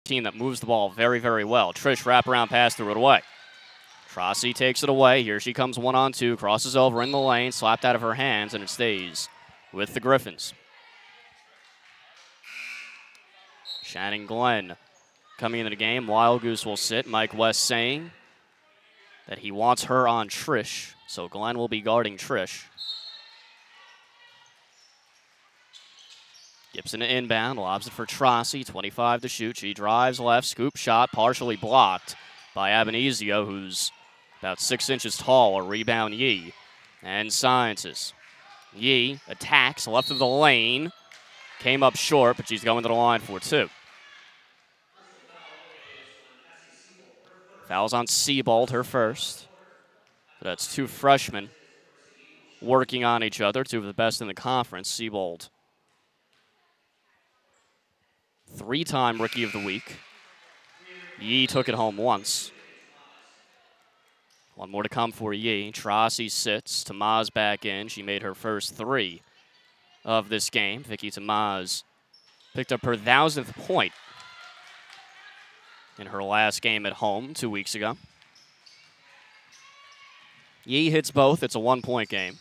team that moves the ball very, very well. Trish wraparound pass threw it away. Trossi takes it away. Here she comes 1-on-2, crosses over in the lane, slapped out of her hands, and it stays with the Griffins. Shannon Glenn coming into the game. Wild Goose will sit. Mike West saying that he wants her on Trish, so Glenn will be guarding Trish. Gibson to inbound, lobs it for Trossi, 25 to shoot. She drives left, scoop shot, partially blocked by Abenizio, who's about 6 inches tall. A rebound, Yee. And Sciences. Yee attacks left of the lane. Came up short, but she's going to the line for 2. Fouls on Seabold, her first. So that's 2 freshmen working on each other, 2 of the best in the conference. Seabold, 3-time Rookie of the Week. Yee took it home once. 1 more to come for Yee. Trossi sits. Tamaz back in. She made her first 3 of this game. Vicky Tamaz picked up her 1,000th point in her last game at home 2 weeks ago. Yee hits both. It's a 1-point game.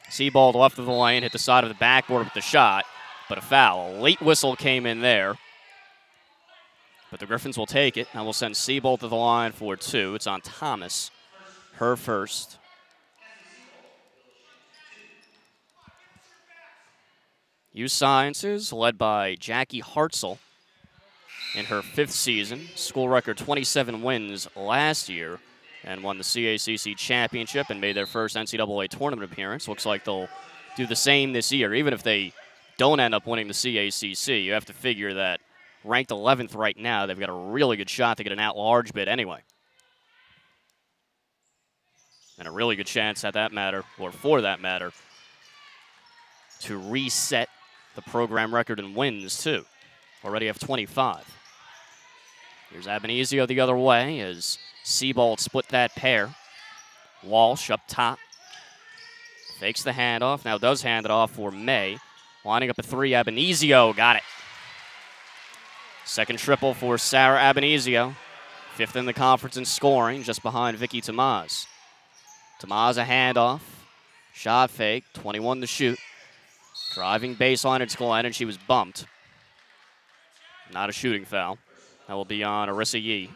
Seabold left of the lane, hit the side of the backboard with the shot, but a foul. A late whistle came in there. But the Griffins will take it, and will send Seabold to the line for 2. It's on Thomas, her first. USciences, led by Jackie Hartzell in her 5th season. School record 27 wins last year, and won the CACC championship and made their first NCAA tournament appearance. Looks like they'll do the same this year. Even if they don't end up winning the CACC, you have to figure that ranked 11th right now, they've got a really good shot to get an at-large bid anyway. And a really good chance at that matter, or for that matter, to reset the program record in wins too. Already have 25. Here's Abenizio the other way as Seabold split that pair. Walsh up top. Fakes the handoff, now does hand it off for May. Lining up a 3, Abenizio got it. Second triple for Sarah Abenizio. 5th in the conference in scoring, just behind Vicky Tamaz. Tamaz a handoff. Shot fake, 21 to shoot. Driving baseline, it's Glenn, and she was bumped. Not a shooting foul. That will be on Arissa Yee.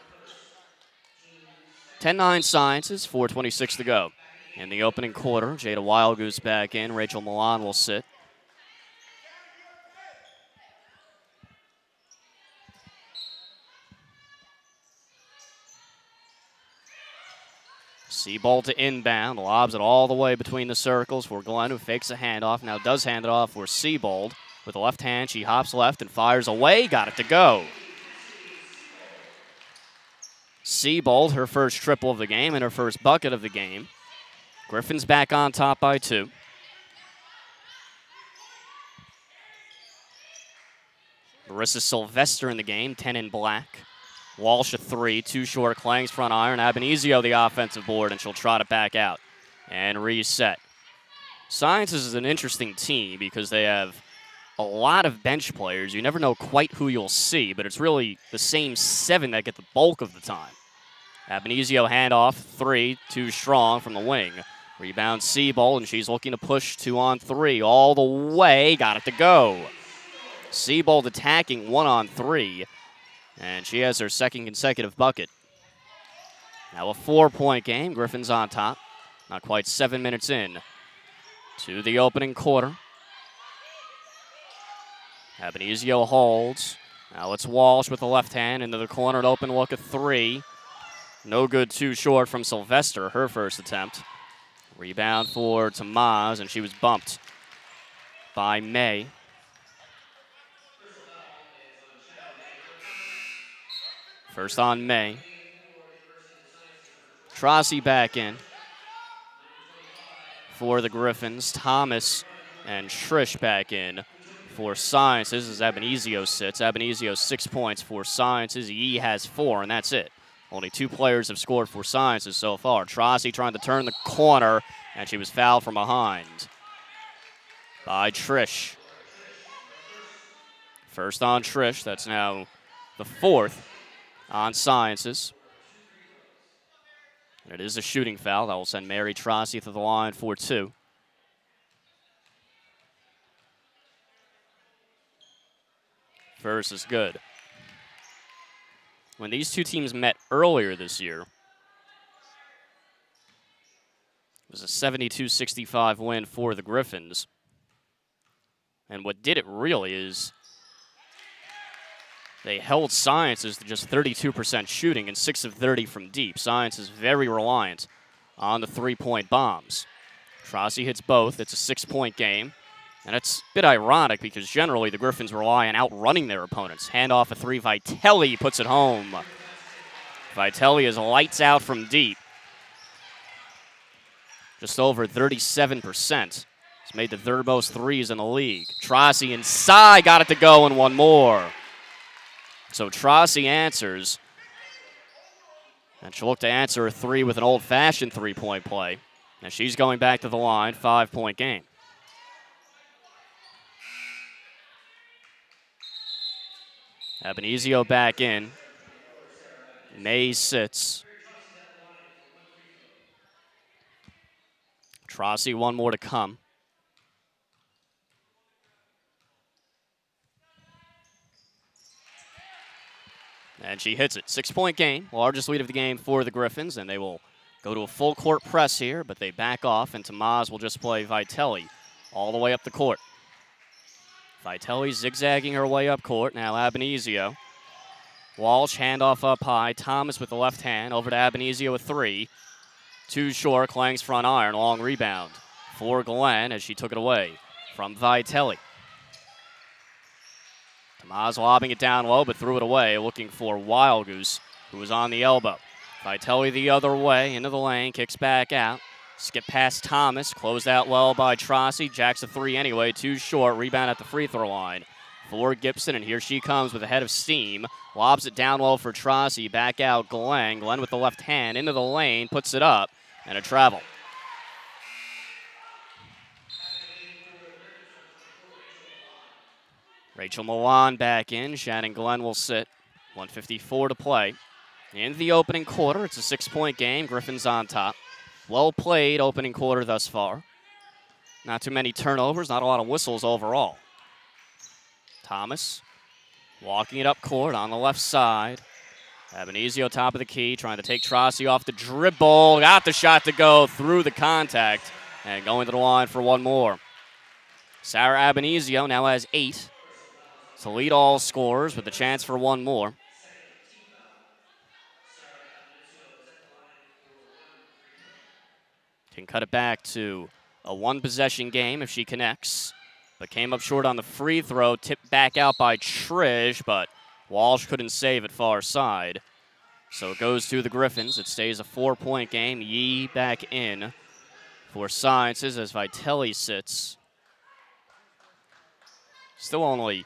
10-9 Sciences, 4:26 to go. In the opening quarter, Jada Wildgoose back in. Rachel Milan will sit. Seabold to inbound, lobs it all the way between the circles for Glenn, who fakes a handoff. Now does hand it off for Seabold. With the left hand, she hops left and fires away. Got it to go. Seabold, her first triple of the game and her first bucket of the game. Griffins back on top by 2. Marissa Sylvester in the game, 10 in black. Walsh a 3, 2 short, Klang's front iron. Abenizio the offensive board, and she'll trot it back out and reset. Sciences is an interesting team because they have a lot of bench players. You never know quite who you'll see, but it's really the same 7 that get the bulk of the time. Abenizio handoff, 3, too strong from the wing. Rebound Seabold, and she's looking to push 2-on-3 all the way. Got it to go. Seabold attacking 1-on-3. And she has her second consecutive bucket. Now a 4-point game. Griffins on top. Not quite 7 minutes in to the opening quarter. Abenizio holds. Now it's Walsh with the left hand into the corner. An open look, a 3. No good, too short from Sylvester, her first attempt. Rebound for Tamaz, and she was bumped by May. First on May. Trossi back in for the Griffins. Thomas and Trish back in for Sciences as Abenizio sits. Abenizio 6 points for Sciences. Yee has 4, and that's it. Only 2 players have scored for Sciences so far. Trossi trying to turn the corner, and she was fouled from behind by Trish. First on Trish. That's now the fourth on Sciences. And it is a shooting foul. That will send Mary Trossi to the line for 2. First is good. When these two teams met earlier this year, it was a 72-65 win for the Griffins. And what did it really is they held Sciences to just 32% shooting and 6 of 30 from deep. Science is very reliant on the three-point bombs. Trossi hits both. It's a 6-point game. And it's a bit ironic because generally the Griffins rely on outrunning their opponents. Handoff a 3. Vitelli puts it home. Vitelli is lights out from deep. Just over 37%. He's made the third most threes in the league. Trossi inside, got it to go, and one more. So Trossi answers. And she'll look to answer a 3 with an old-fashioned three-point play. And she's going back to the line, 5-point game. Abenizio back in. May sits. Trossi, one more to come. And she hits it. 6-point game, largest lead of the game for the Griffins, and they will go to a full court press here, but they back off, and Tamaz will just play Vitelli all the way up the court. Vitelli zigzagging her way up court. Now Abenizio. Walsh, handoff up high. Thomas with the left hand. Over to Abenizio with 3. Too short. Klang's front iron. Long rebound for Glenn as she took it away from Vitelli. Tamaz lobbing it down low, but threw it away, looking for Wild Goose, who was on the elbow. Vitelli the other way, into the lane, kicks back out. Skip past Thomas, closed out well by Trossi. Jacks a 3 anyway, too short. Rebound at the free throw line for Gibson, and here she comes with a head of steam. Lobs it down low for Trossi. Back out Glenn. Glenn with the left hand into the lane, puts it up, and a travel. Rachel Milan back in. Shannon Glenn will sit. 1:54 to play. In the opening quarter, it's a 6-point game. Griffins on top. Well played opening quarter thus far. Not too many turnovers, not a lot of whistles overall. Thomas walking it up court on the left side. Abenizio top of the key, trying to take Trossi off the dribble. Got the shot to go through the contact and going to the line for one more. Sarah Abenizio now has 8 to lead all scorers with a chance for one more. Can cut it back to a one-possession game if she connects. But came up short on the free throw, tipped back out by Trish, but Walsh couldn't save it far side. So it goes to the Griffins. It stays a 4-point game. Yee back in for Sciences as Vitelli sits. Still only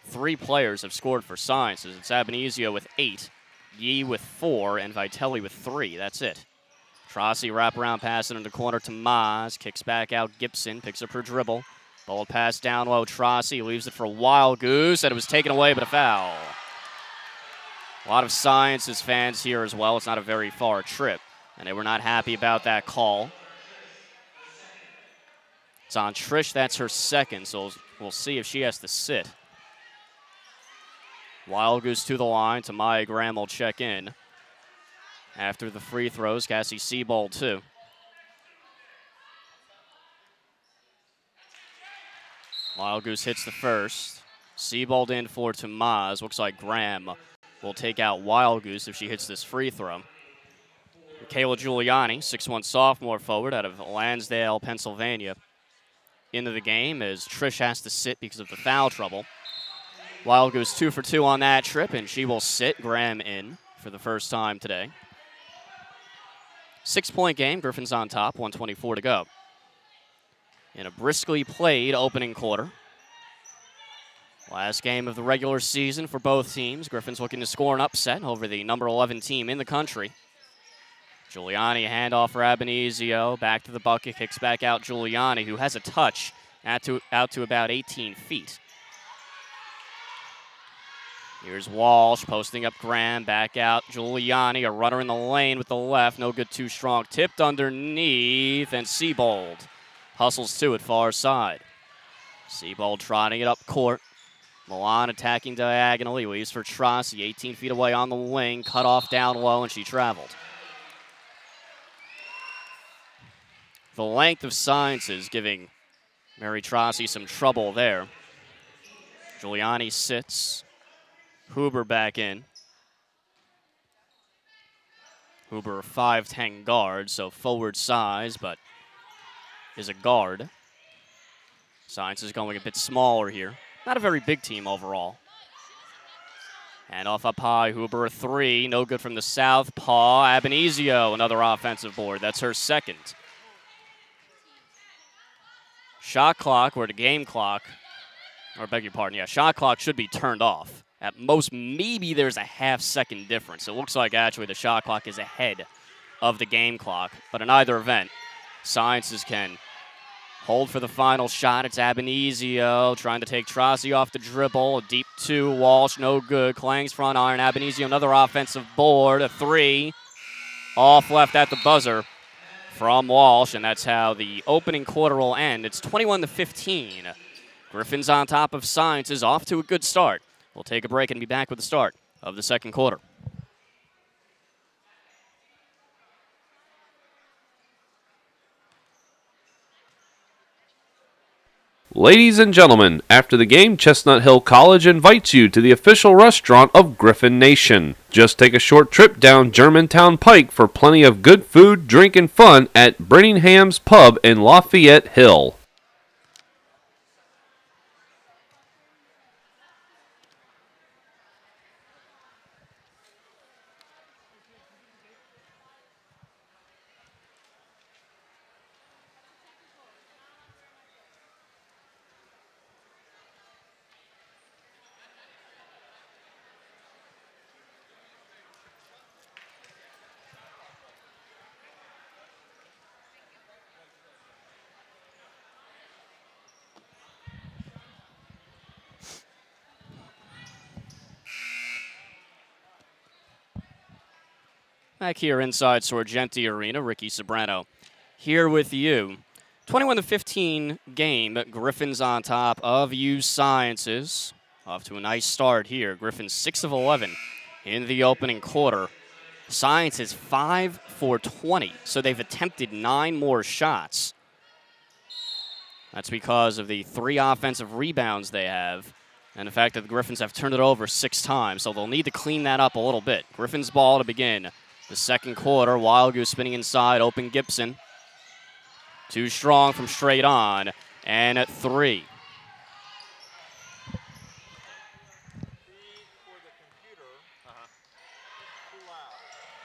3 players have scored for Sciences. It's Abenizio with 8, Yee with 4, and Vitelli with 3. That's it. Trossi wraparound pass in the corner to Maz. Kicks back out Gibson. Picks up her dribble. Ball pass down low. Trossi leaves it for Wild Goose. And it was taken away, but a foul. A lot of Sciences fans here as well. It's not a very far trip. And they were not happy about that call. It's on Trish. That's her second. So we'll see if she has to sit. Wild Goose to the line. Tamaya Graham will check in. After the free throws, Cassie Seabold too. Wild Goose hits the first. Seabold in for Tamaz. Looks like Graham will take out Wild Goose if she hits this free throw. Michaela Giuliani, 6'1" sophomore forward out of Lansdale, Pennsylvania, into the game as Trish has to sit because of the foul trouble. Wild Goose 2 for 2 on that trip, and she will sit. Graham in for the first time today. 6-point game, Griffins on top, 1:24 to go. In a briskly played opening quarter. Last game of the regular season for both teams. Griffins looking to score an upset over the number 11 team in the country. Giuliani, handoff for Abenizio, back to the bucket, kicks back out Giuliani, who has a touch out to about 18 feet. Here's Walsh posting up Graham, back out Giuliani, a runner in the lane with the left, no good, too strong, tipped underneath, and Seabold hustles to it far side. Seabold trotting it up court. Milan attacking diagonally, weaves for Trossi, 18 feet away on the wing, cut off down low, and she traveled. The length of Sciences giving Mary Trossi some trouble there. Giuliani sits. Huber back in. Huber, a 5'10" guard, so forward size, but is a guard. Science is going a bit smaller here. Not a very big team overall. And off up high, Huber a 3, no good from the southpaw. Abenizio, another offensive board. That's her second. Shot clock, or the game clock, or beg your pardon, yeah, shot clock should be turned off. At most, maybe there's a half-second difference. It looks like actually the shot clock is ahead of the game clock. But in either event, Sciences can hold for the final shot. It's Abenizio trying to take Trossi off the dribble. A deep 2, Walsh, no good. Klang's front iron. Abenizio, another offensive board. A 3, off left at the buzzer from Walsh. And that's how the opening quarter will end. It's 21-15. Griffins on top of Sciences, off to a good start. We'll take a break and be back with the start of the second quarter. Ladies and gentlemen, after the game, Chestnut Hill College invites you to the official restaurant of Griffin Nation. Just take a short trip down Germantown Pike for plenty of good food, drink, and fun at Brinningham's Pub in Lafayette Hill. Back here inside Sorgenti Arena, Ricky Sobrano here with you. 21-15 game, Griffins on top of USciences. Off to a nice start here. Griffins 6 of 11 in the opening quarter. Sciences 5 for 20, so they've attempted 9 more shots. That's because of the 3 offensive rebounds they have, and the fact that the Griffins have turned it over 6 times, so they'll need to clean that up a little bit. Griffins ball to begin the second quarter. Wild Goose spinning inside, open Gibson. Too strong from straight on, and at 3.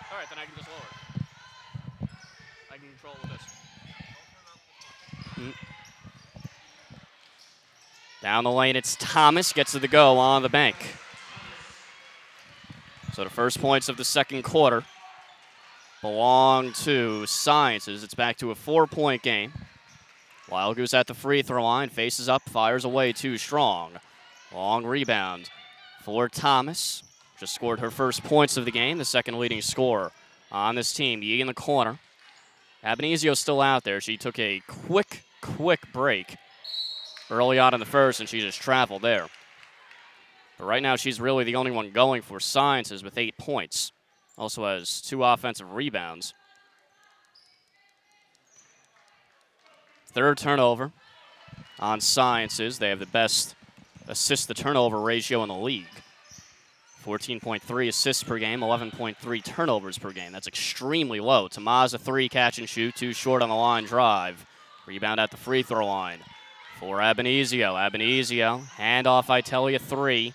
All right, then I can just lower it. I can control with this. Down the lane, it's Thomas, gets to the go on the bank. So the first points of the second quarter belong to Sciences. It's back to a 4-point game. Wild Goose at the free throw line, faces up, fires away, too strong. Long rebound for Thomas. Just scored her first points of the game, the second leading scorer on this team. Yee in the corner. Abenizio still out there. She took a quick break early on in the first, and she just traveled there. But right now, she's really the only one going for Sciences with 8 points. Also has 2 offensive rebounds. Third turnover on Sciences. They have the best assist-to-turnover ratio in the league. 14.3 assists per game, 11.3 turnovers per game. That's extremely low. Tamaza 3, catch and shoot, too short on the line drive. Rebound at the free throw line for Abenizio. Abenizio, handoff Itelia 3.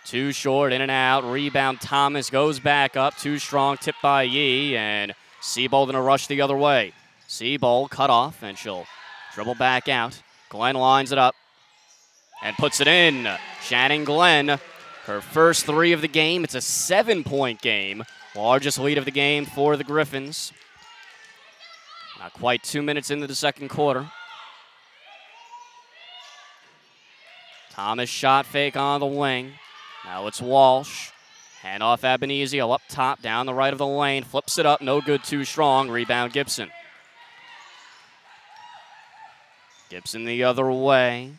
Too short, in and out. Rebound, Thomas goes back up. Too strong, tipped by Yee, and Seabold in a rush the other way. Seabold cut off, and she'll dribble back out. Glenn lines it up and puts it in. Shannon Glenn, her first 3 of the game. It's a 7-point game. Largest lead of the game for the Griffins. Not quite 2 minutes into the second quarter. Thomas shot fake on the wing. Now it's Walsh. Hand off Abenizio up top, down the right of the lane. Flips it up, no good, too strong. Rebound Gibson. Gibson the other way.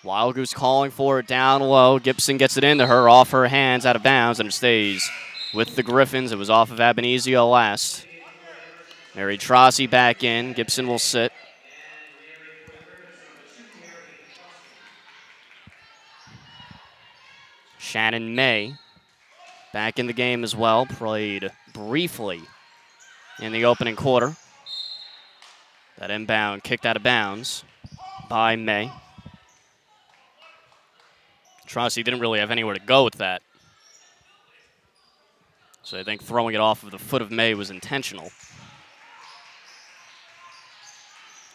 Wild Goose calling for it down low. Gibson gets it into her, off her hands, out of bounds, and it stays with the Griffins. It was off of Abenizio last. Mary Trossi back in. Gibson will sit. Shannon May back in the game as well. Played briefly in the opening quarter. That inbound kicked out of bounds by May. Trossi didn't really have anywhere to go with that. So I think throwing it off of the foot of May was intentional.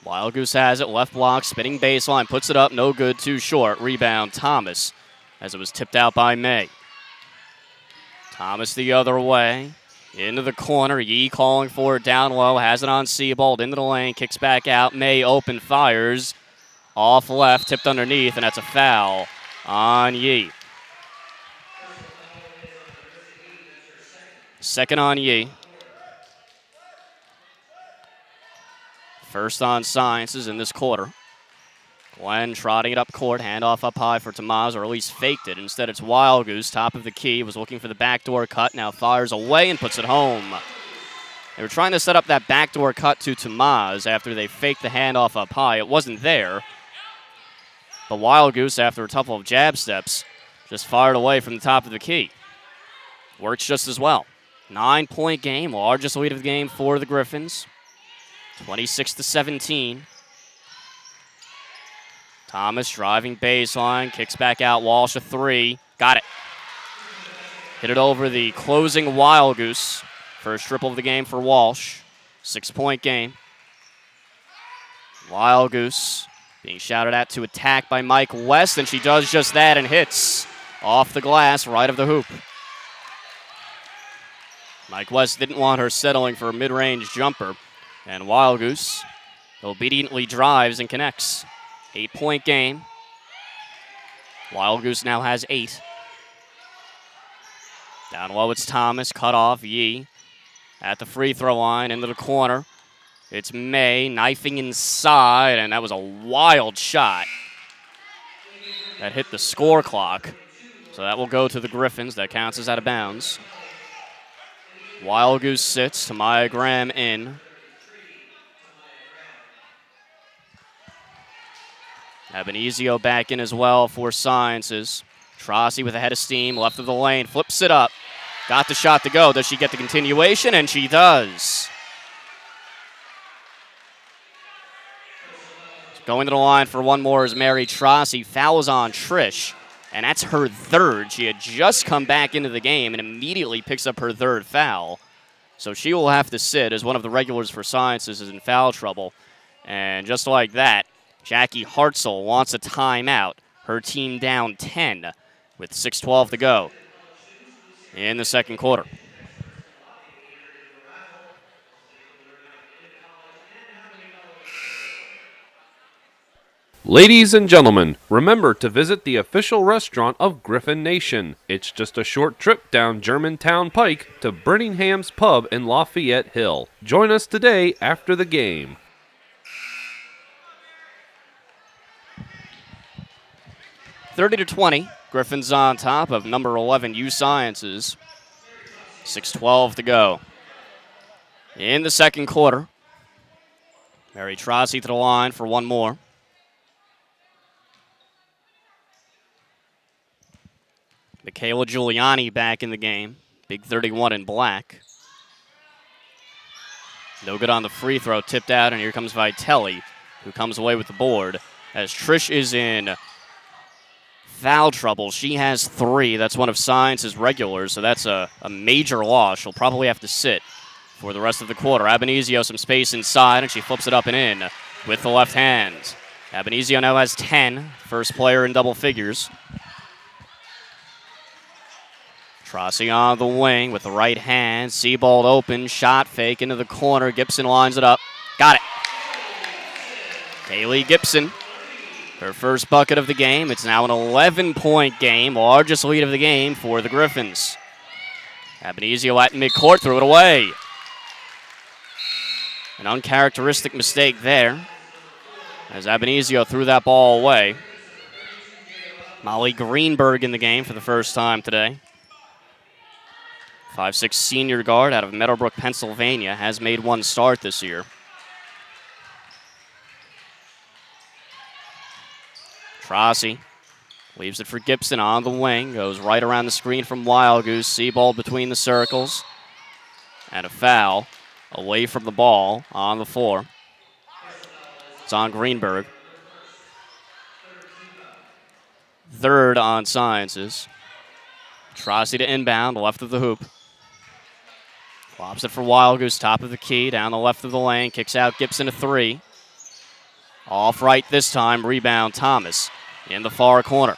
Wild Goose has it, left block, spinning baseline, puts it up, no good, too short. Rebound, Thomas, as it was tipped out by May. Thomas the other way, into the corner. Yee calling for it down low, has it on Seabold, into the lane, kicks back out. May open, fires, off left, tipped underneath, and that's a foul on Yee. Second on Yee. First on Sciences in this quarter. Glenn trotting it up court, handoff up high for Tamaz, or at least faked it. Instead, it's Wild Goose, top of the key, was looking for the backdoor cut, now fires away and puts it home. They were trying to set up that backdoor cut to Tamaz after they faked the handoff up high. It wasn't there. But Wild Goose, after a couple of jab steps, just fired away from the top of the key. Works just as well. 9-point game, largest lead of the game for the Griffins. 26-17. Thomas driving baseline, kicks back out, Walsh a three. Got it. Hit it over the closing Wild Goose. First triple of the game for Walsh. 6-point game. Wild Goose being shouted at to attack by Mike West, and she does just that and hits off the glass right of the hoop. Mike West didn't want her settling for a mid-range jumper, and Wild Goose obediently drives and connects. 8-point game. Wild Goose now has 8. Down low, it's Thomas, cut off, Yee. At the free throw line, into the corner. It's May, knifing inside, and that was a wild shot. That hit the score clock. So that will go to the Griffins. That counts as out of bounds. Wild Goose sits, Tamaya Graham in. Abenizio back in as well for Sciences. Trossi with a head of steam, left of the lane, flips it up. Got the shot to go. Does she get the continuation? And she does. Going to the line for one more is Mary Trossi. Fouls on Trish, and that's her third. She had just come back into the game and immediately picks up her third foul. So she will have to sit as one of the regulars for Sciences is in foul trouble. And just like that, Jackie Hartzell wants a timeout. Her team down 10 with 6:12 to go in the second quarter. Ladies and gentlemen, remember to visit the official restaurant of Griffin Nation. It's just a short trip down Germantown Pike to Birmingham's Pub in Lafayette Hill. Join us today after the game. (30-20). Griffins on top of number 11 USciences. 6:12 to go in the second quarter. Mary Trossi to the line for one more. Michaela Giuliani back in the game. Big 31 in black. No good on the free throw. Tipped out, and here comes Vitelli, who comes away with the board. As Trish is in foul trouble. She has 3. That's one of Science's regulars, so that's a major loss. She'll probably have to sit for the rest of the quarter. Abenizio some space inside, and she flips it up and in with the left hand. Abenizio now has 10. First player in double figures. Trossi on the wing with the right hand. Seabold open, shot fake into the corner. Gibson lines it up. Got it. Kaylee Gibson Her first bucket of the game. It's now an 11-point game, largest lead of the game for the Griffins. Abenizio at midcourt, threw it away. An uncharacteristic mistake there, as Abenizio threw that ball away. Molly Greenberg in the game for the first time today. 5'6" senior guard out of Meadowbrook, Pennsylvania, has made one start this year. Trossi leaves it for Gibson on the wing. Goes right around the screen from Wild Goose. Seabold between the circles. And a foul away from the ball on the floor. It's on Greenberg. Third on Sciences. Trossi to inbound, left of the hoop. Flops it for Wild Goose, top of the key, down the left of the lane. Kicks out Gibson a three. Off right this time, rebound Thomas in the far corner.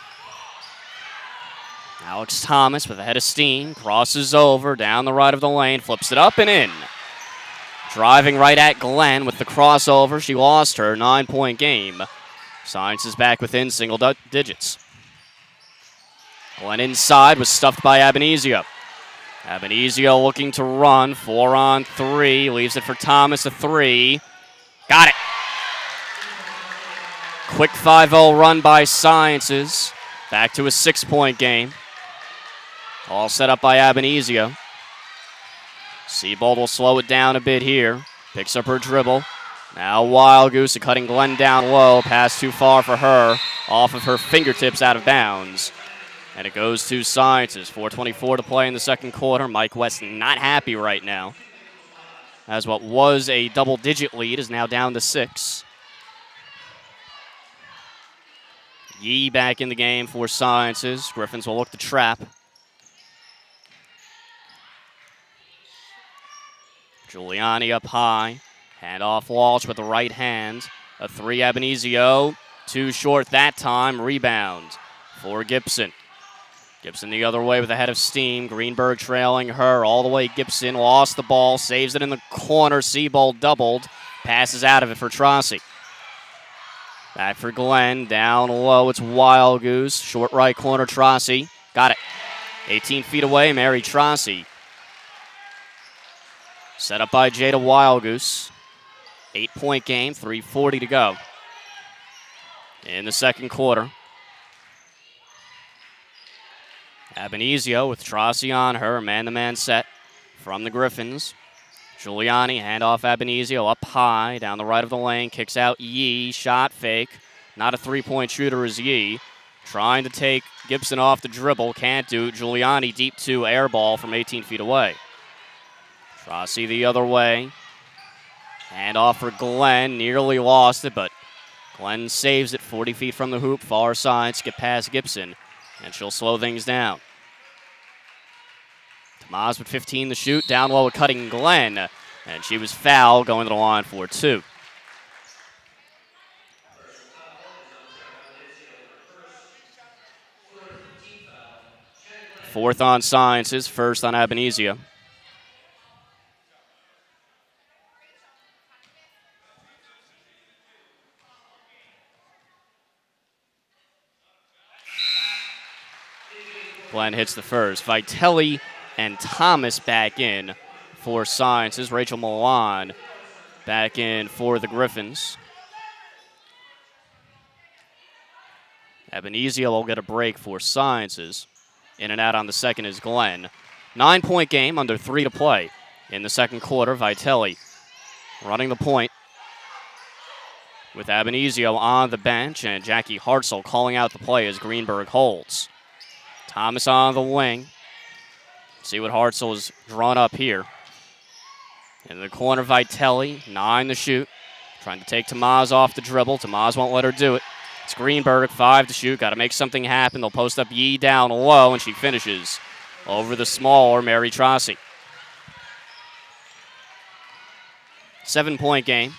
Alex Thomas with a head of steam, crosses over, down the right of the lane, flips it up and in. Driving right at Glenn with the crossover. She lost her 9-point game. Science is back within single digits. Glenn inside was stuffed by Abenizio. Abenizio looking to run, 4 on 3, leaves it for Thomas, a 3. Got it. Quick 5-0 run by Sciences. Back to a 6-point game. All set up by Abenizio. Seabold will slow it down a bit here. Picks up her dribble. Now Wild Goose cutting Glenn down low. Pass too far for her. Off of her fingertips, out of bounds. And it goes to Sciences. 4:24 to play in the second quarter. Mike West not happy right now, as what was a double-digit lead is now down to 6. Yee back in the game for Sciences. Griffins will look to trap. Giuliani up high. Hand off Walsh with the right hand. A 3 Abenizio. Too short that time. Rebound for Gibson. Gibson the other way with a head of steam. Greenberg trailing her all the way. Gibson lost the ball. Saves it in the corner. Seabold doubled. Passes out of it for Trossi. Back for Glenn. Down low. It's Wild Goose. Short right corner. Trossi. Got it. 18 feet away. Mary Trossi. Set up by Jada Wild Goose. 8-point game. 3:40 to go in the second quarter. Abenizio with Trossi on her. Man-to-man set from the Griffins. Giuliani, handoff Abenizio up high, down the right of the lane, kicks out Yee, shot fake. Not a three-point shooter is Yee. Trying to take Gibson off the dribble, can't do it. Giuliani deep 2 air ball from 18 feet away. Trossi the other way. Handoff for Glenn, nearly lost it, but Glenn saves it 40 feet from the hoop, far side, skip past Gibson, and she'll slow things down. Tomas with 15 to shoot, down low with cutting Glenn, and she was fouled going to the line for 2. Fourth on Sciences, first on Abenizio. Glenn hits the first. Vitelli and Thomas back in for Sciences. Rachel Milan back in for the Griffins. Abenizio will get a break for Sciences. In and out on the second is Glenn. 9-point game, under 3 to play in the second quarter. Vitelli running the point with Abenizio on the bench, and Jackie Hartzell calling out the play as Greenberg holds. Thomas on the wing. See what Hartzell is drawn up here. In the corner, Vitelli, 9 to shoot. Trying to take Tomas off the dribble. Tomas won't let her do it. It's Greenberg, 5 to shoot. Got to make something happen. They'll post up Yee down low, and she finishes over the smaller Mary Trossi. 7-point game.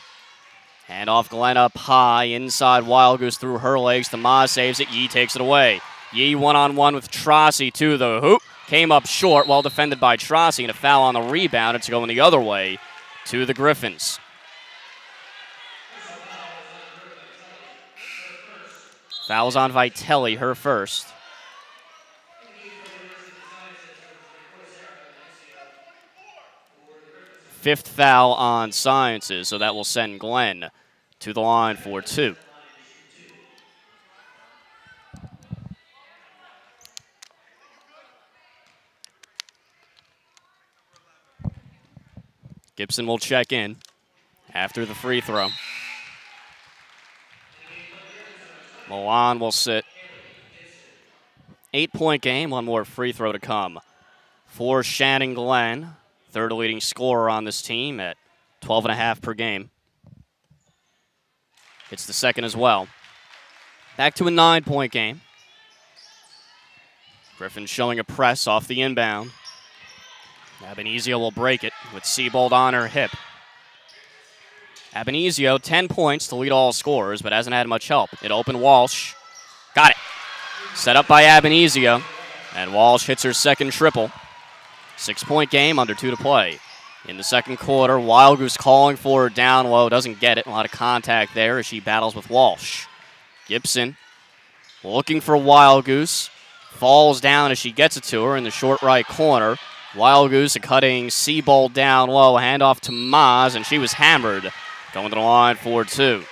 Hand off Glenn up high. Inside, Wild Goose through her legs. Tomas saves it. Yee takes it away. Yee one-on-one with Trossi to the hoop. Came up short, well defended by Trossi, and a foul on the rebound. It's going the other way to the Griffins. Fouls on Vitelli, her first. Fifth foul on Sciences, so that will send Glenn to the line for 2. Gibson will check in after the free throw. Milan will sit. 8-point game, one more free throw to come for Shannon Glenn, third leading scorer on this team at 12.5 per game. It's the second as well. Back to a 9-point game. Griffin showing a press off the inbound. Abenizio will break it with Siebold on her hip. Abenizio, 10 points to lead all scorers, but hasn't had much help. It opened Walsh. Got it. Set up by Abenizio. And Walsh hits her second triple. 6-point game, under 2 to play. In the second quarter, Wild Goose calling for her down low. Doesn't get it. A lot of contact there as she battles with Walsh. Gibson looking for Wild Goose. Falls down as she gets it to her in the short right corner. Wild Goose cutting Seabold down low. Handoff to Maz, and she was hammered. Going to the line for 2.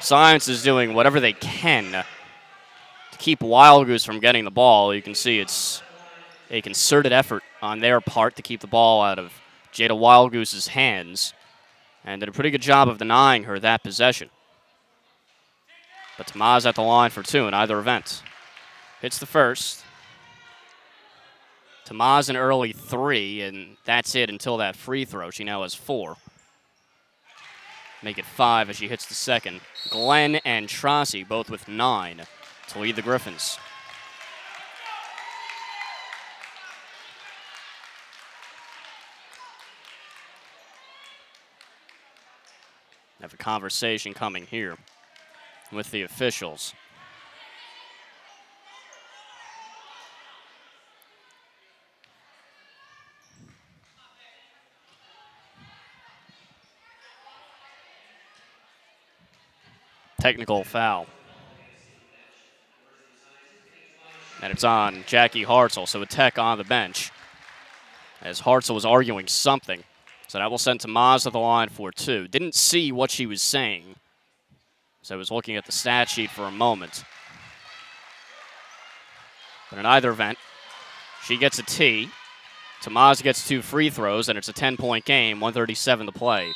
Science is doing whatever they can to keep Wild Goose from getting the ball. You can see it's a concerted effort on their part to keep the ball out of Jada Wild Goose's hands, and did a pretty good job of denying her that possession. But Tamaz at the line for 2 in either event. Hits the first. Tamaz an early 3, and that's it until that free throw. She now has 4. Make it 5 as she hits the second. Glenn and Trossi both with 9 to lead the Griffins. Have a conversation coming here with the officials. Technical foul. And it's on Jackie Hartzell, so a tech on the bench as Hartzell was arguing something. So that will send Tamaz to the line for 2. Didn't see what she was saying, so I was looking at the stat sheet for a moment. But in either event, she gets a T. Tamaz gets 2 free throws, and it's a 10-point game, 1:37 to play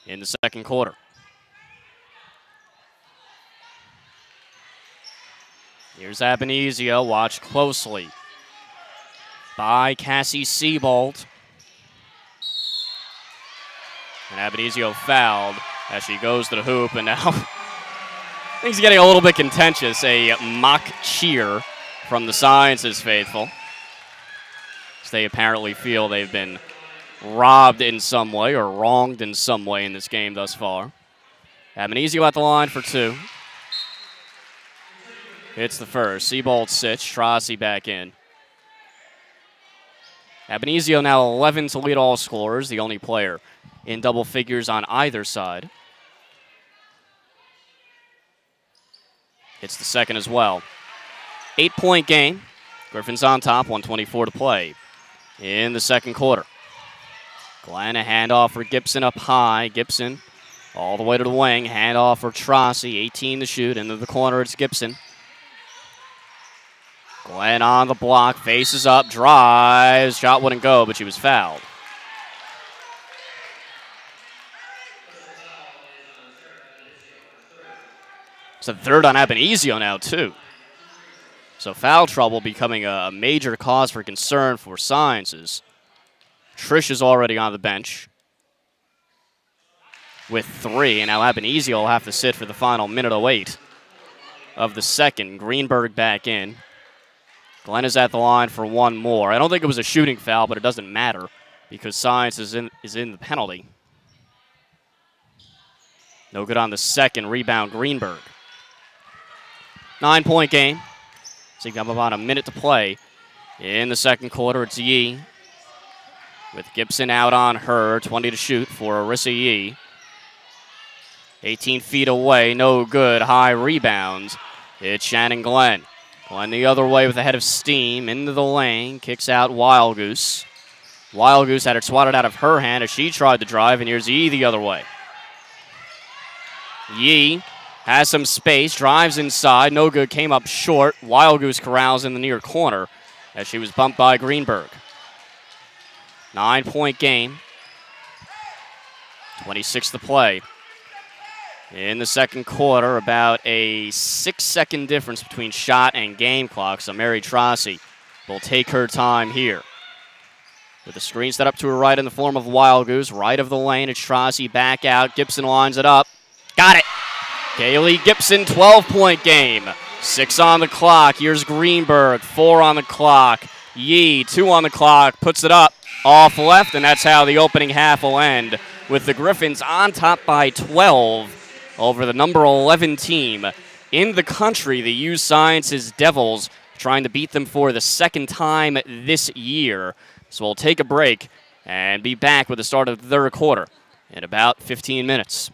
in the second quarter. Here's Abenizio, watched closely by Cassie Seabold. And Abenizio fouled as she goes to the hoop, and now things getting a little bit contentious. A mock cheer from the Sciences faithful, as they apparently feel they've been robbed in some way or wronged in some way in this game thus far. Abenizio at the line for 2. Hits the first. Seabold sits. Trossi back in. Abenizio now 11 to lead all scorers, the only player in double figures on either side. Hits the second as well. 8-point game. Griffins on top, 1:24 to play in the second quarter. Glenn, a handoff for Gibson up high. Gibson all the way to the wing. Handoff for Trossi, 18 to shoot. Into the corner, it's Gibson. Glenn on the block, faces up, drives. Shot wouldn't go, but she was fouled. It's a third on Abenizio now, too. So foul trouble becoming a major cause for concern for Sciences. Trish is already on the bench with 3, and now Abenizio will have to sit for the final minute 08 of the second. Greenberg back in. Glenn is at the line for 1 more. I don't think it was a shooting foul, but it doesn't matter because Science is in the penalty. No good on the second. Rebound, Greenberg. 9-point game. So you got about a minute to play in the second quarter. It's Yee with Gibson out on her. 20 to shoot for Arissa Yee. 18 feet away, no good. High rebounds. It's Shannon Glenn. Glenn the other way with a head of steam into the lane. Kicks out Wild Goose. Wild Goose had it swatted out of her hand as she tried to drive, and here's Yee the other way. Yee has some space, drives inside, no good, came up short. Wild Goose corrals in the near corner as she was bumped by Greenberg. 9-point game. 26 to play. In the second quarter, about a 6-second difference between shot and game clock, so Mary Trossi will take her time here. With the screen set up to her right in the form of Wild Goose, right of the lane, it's Trossi back out. Gibson lines it up. Got it! Kaylee Gibson, 12-point game. 6 on the clock. Here's Greenberg, 4 on the clock. Yee, 2 on the clock, puts it up off left, and that's how the opening half will end, with the Griffins on top by 12 over the number 11 team in the country, the USciences Devils, trying to beat them for the second time this year. So we'll take a break and be back with the start of the third quarter in about 15 minutes.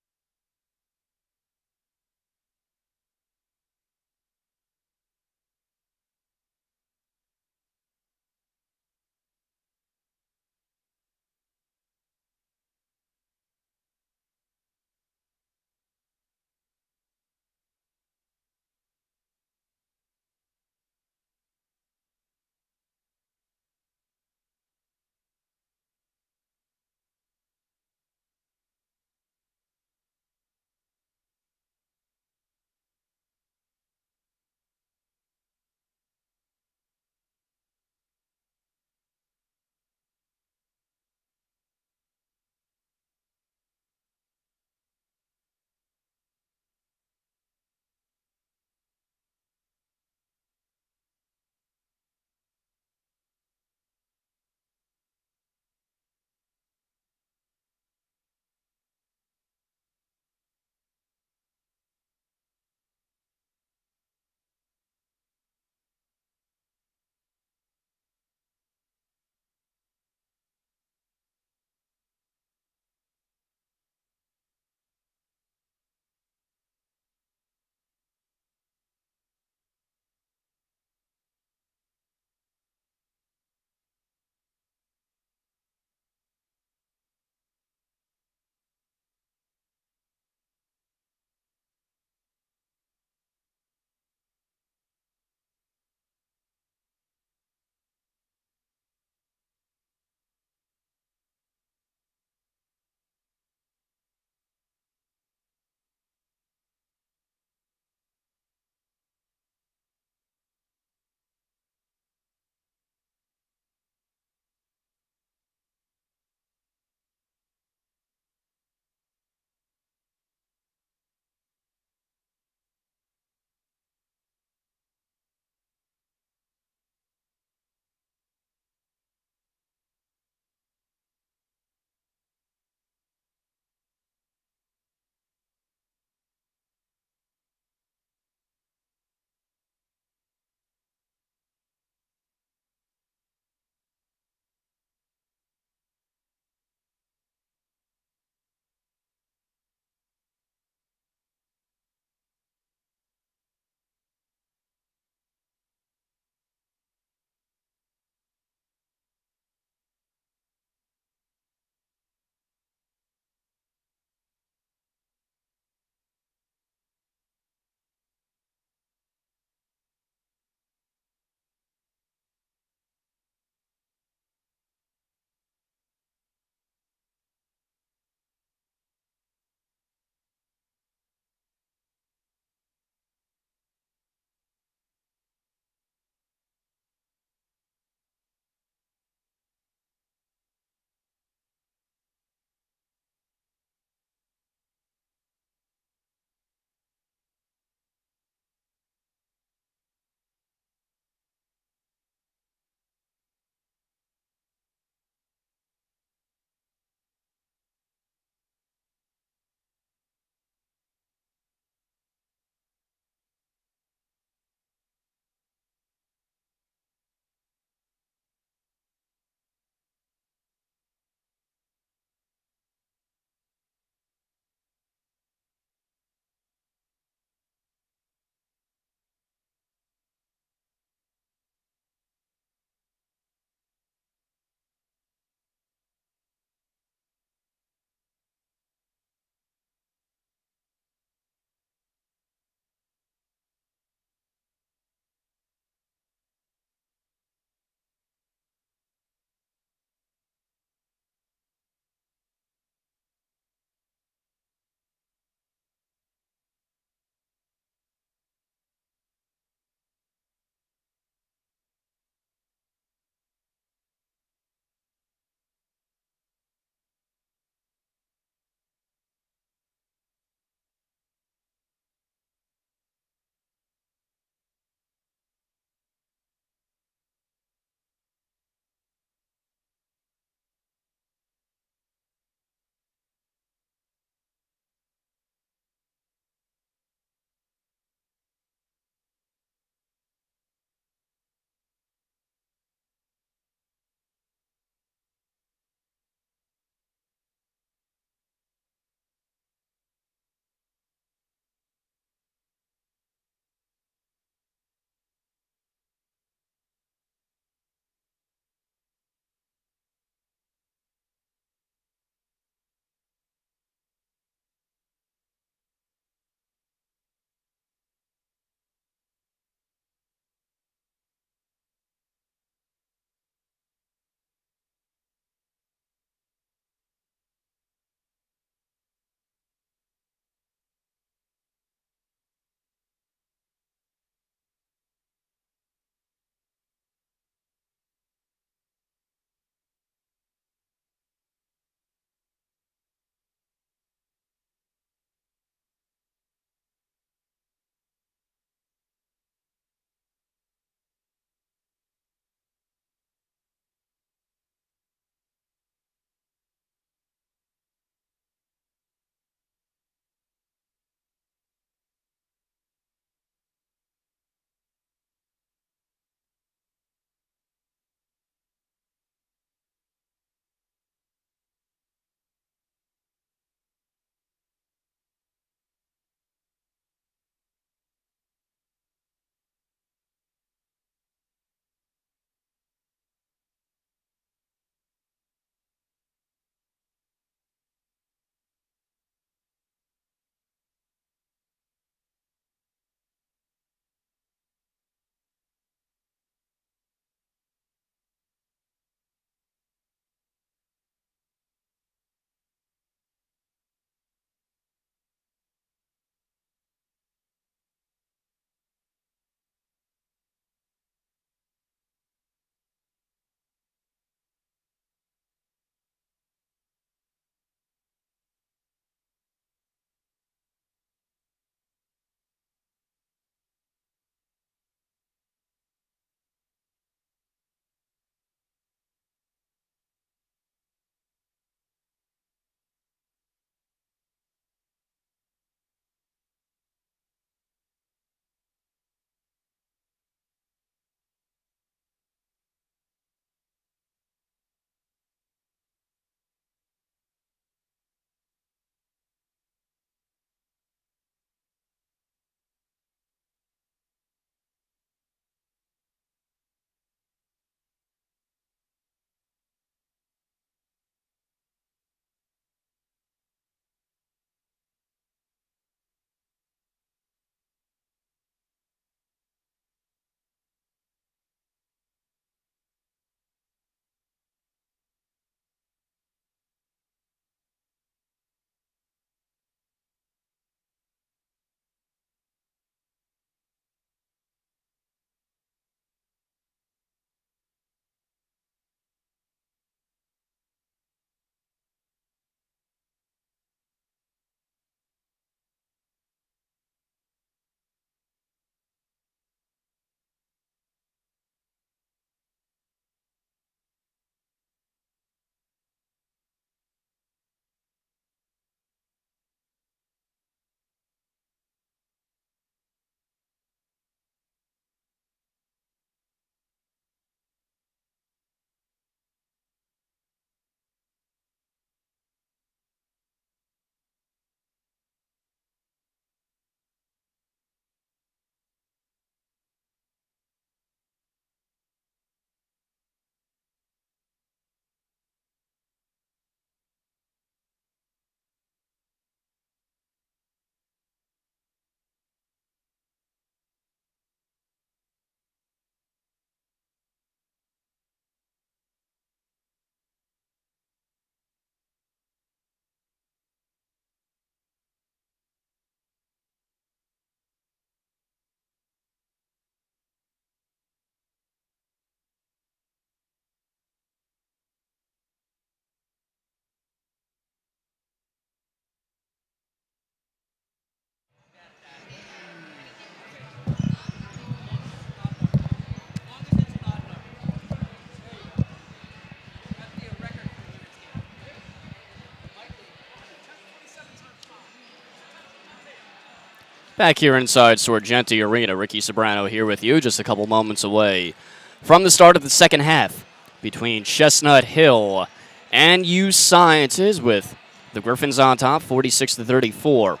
Back here inside Sorgenti Arena, Ricky Sobrano here with you, just a couple moments away from the start of the second half between Chestnut Hill and USciences, with the Griffins on top, 46-34.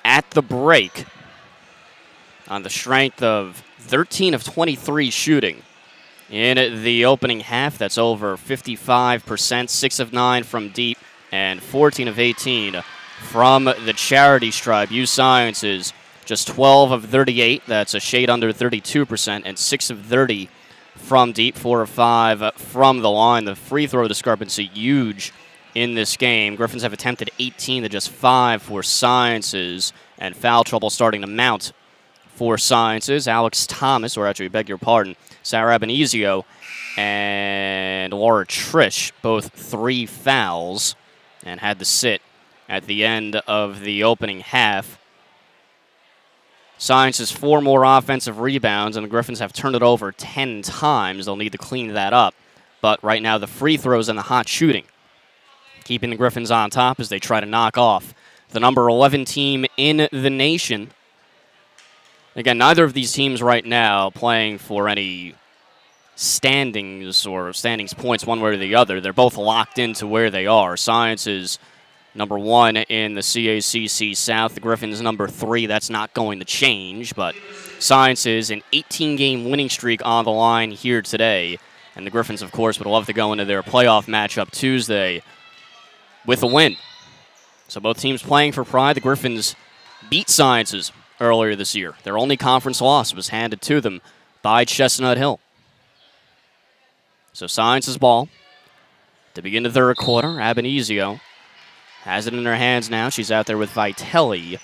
At the break, on the strength of 13 of 23 shooting in the opening half, that's over 55%, 6 of 9 from deep, and 14 of 18 from the charity stripe. USciences just 12 of 38, that's a shade under 32%, and 6 of 30 from deep, 4 of 5 from the line. The free throw discrepancy huge in this game. Griffins have attempted 18 to just 5 for Sciences, and foul trouble starting to mount for Sciences. Alex Thomas, or actually, beg your pardon, Sarah Abenizio and Laura Trish, both 3 fouls, and had to sit at the end of the opening half. Sciences 4 more offensive rebounds, and the Griffins have turned it over 10 times. They'll need to clean that up. But right now, the free throws and the hot shooting, keeping the Griffins on top as they try to knock off the number 11 team in the nation. Again, neither of these teams right now playing for any standings or standings points one way or the other. They're both locked into where they are. Sciences number 1 in the CACC South. The Griffins number 3. That's not going to change, but Sciences an 18-game winning streak on the line here today. And the Griffins, of course, would love to go into their playoff matchup Tuesday with a win. So both teams playing for pride. The Griffins beat Sciences earlier this year. Their only conference loss was handed to them by Chestnut Hill. So Sciences ball to begin the third quarter. Abenizio has it in her hands now. She's out there with Vitelli,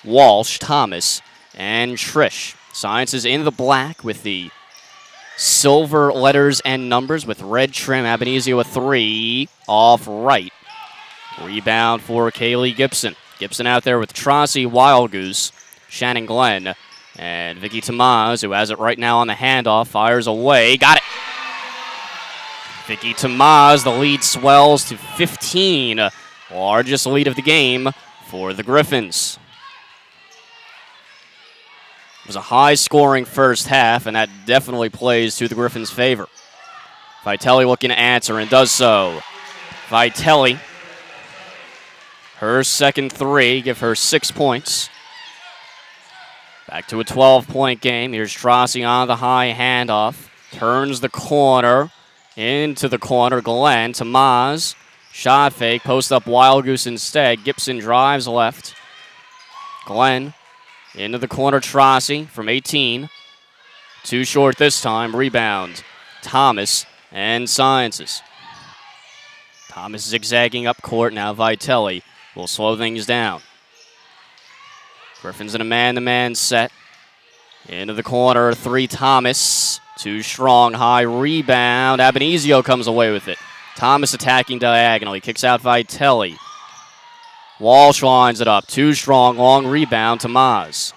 Walsh, Thomas, and Trish. Sciences in the black with the silver letters and numbers with red trim. Abenizio a 3 off right. Rebound for Kaylee Gibson. Gibson out there with Trossi, Wild Goose, Shannon Glenn, and Vicky Tamaz, who has it right now on the handoff, fires away. Got it. Vicky Tamaz, the lead swells to 15. Largest lead of the game for the Griffins. It was a high-scoring first half, and that definitely plays to the Griffins' favor. Vitelli looking to answer, and does so. Vitelli, her second 3, give her 6 points. Back to a 12-point game. Here's Trossi on the high handoff. Turns the corner, into the corner. Glenn, Tamaz. Shot fake, post up Wild Goose instead. Gibson drives left. Glenn into the corner, Trossi from 18. Too short this time. Rebound, Thomas and Sciences. Thomas zigzagging up court now. Vitelli will slow things down. Griffins in a man-to-man set. Into the corner, 3 Thomas. Too strong, high rebound. Abenizio comes away with it. Thomas attacking diagonally, kicks out Vitelli. Walsh lines it up, too strong, long rebound to Maz.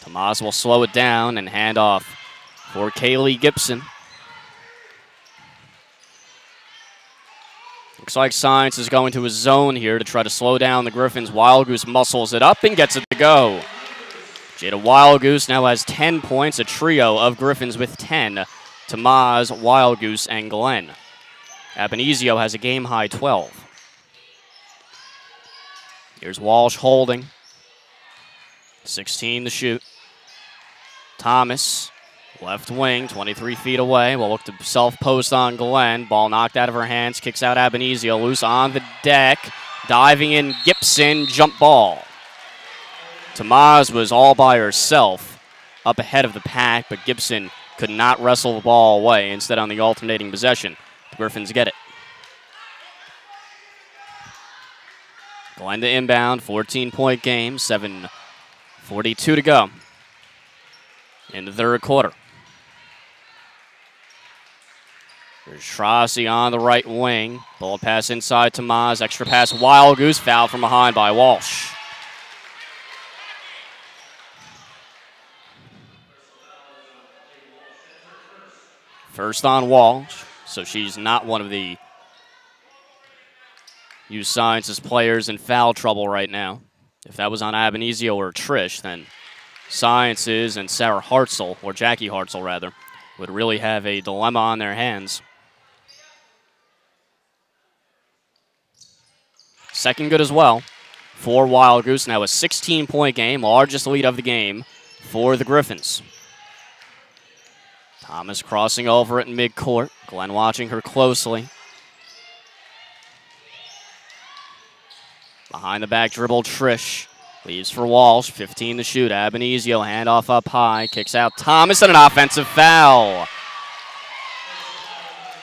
Tamaz will slow it down and hand off for Kaylee Gibson. Looks like Science is going to his zone here to try to slow down the Griffins. Wild Goose muscles it up and gets it to go. Jada Wild Goose now has 10 points, a trio of Griffins with 10. Tamaz, Wild Goose, and Glenn. Abenizio has a game-high 12. Here's Walsh holding. 16 to shoot. Thomas, left wing, 23 feet away. Will look to self-post on Glenn. Ball knocked out of her hands. Kicks out Abenizio. Loose on the deck. Diving in Gibson. Jump ball. Tamaz was all by herself up ahead of the pack, but Gibson could not wrestle the ball away. Instead, on the alternating possession, the Griffins get it. Glenn to inbound, 14-point game, 7:42 to go in the third quarter. There's Trossi on the right wing. Ball pass inside to Maz. Extra pass, Wild Goose. Foul from behind by Walsh. First on Walsh, so she's not one of the USciences players in foul trouble right now. If that was on Abenizio or Trish, then Sciences and Sarah Hartzell, or Jackie Hartzell rather, would really have a dilemma on their hands. Second good as well for Wild Goose. Now a 16-point game, largest lead of the game for the Griffins. Thomas crossing over at midcourt. Glenn watching her closely. Behind the back dribble, Trish. Leaves for Walsh, 15 to shoot. Abenizio, handoff up high, kicks out Thomas, and an offensive foul.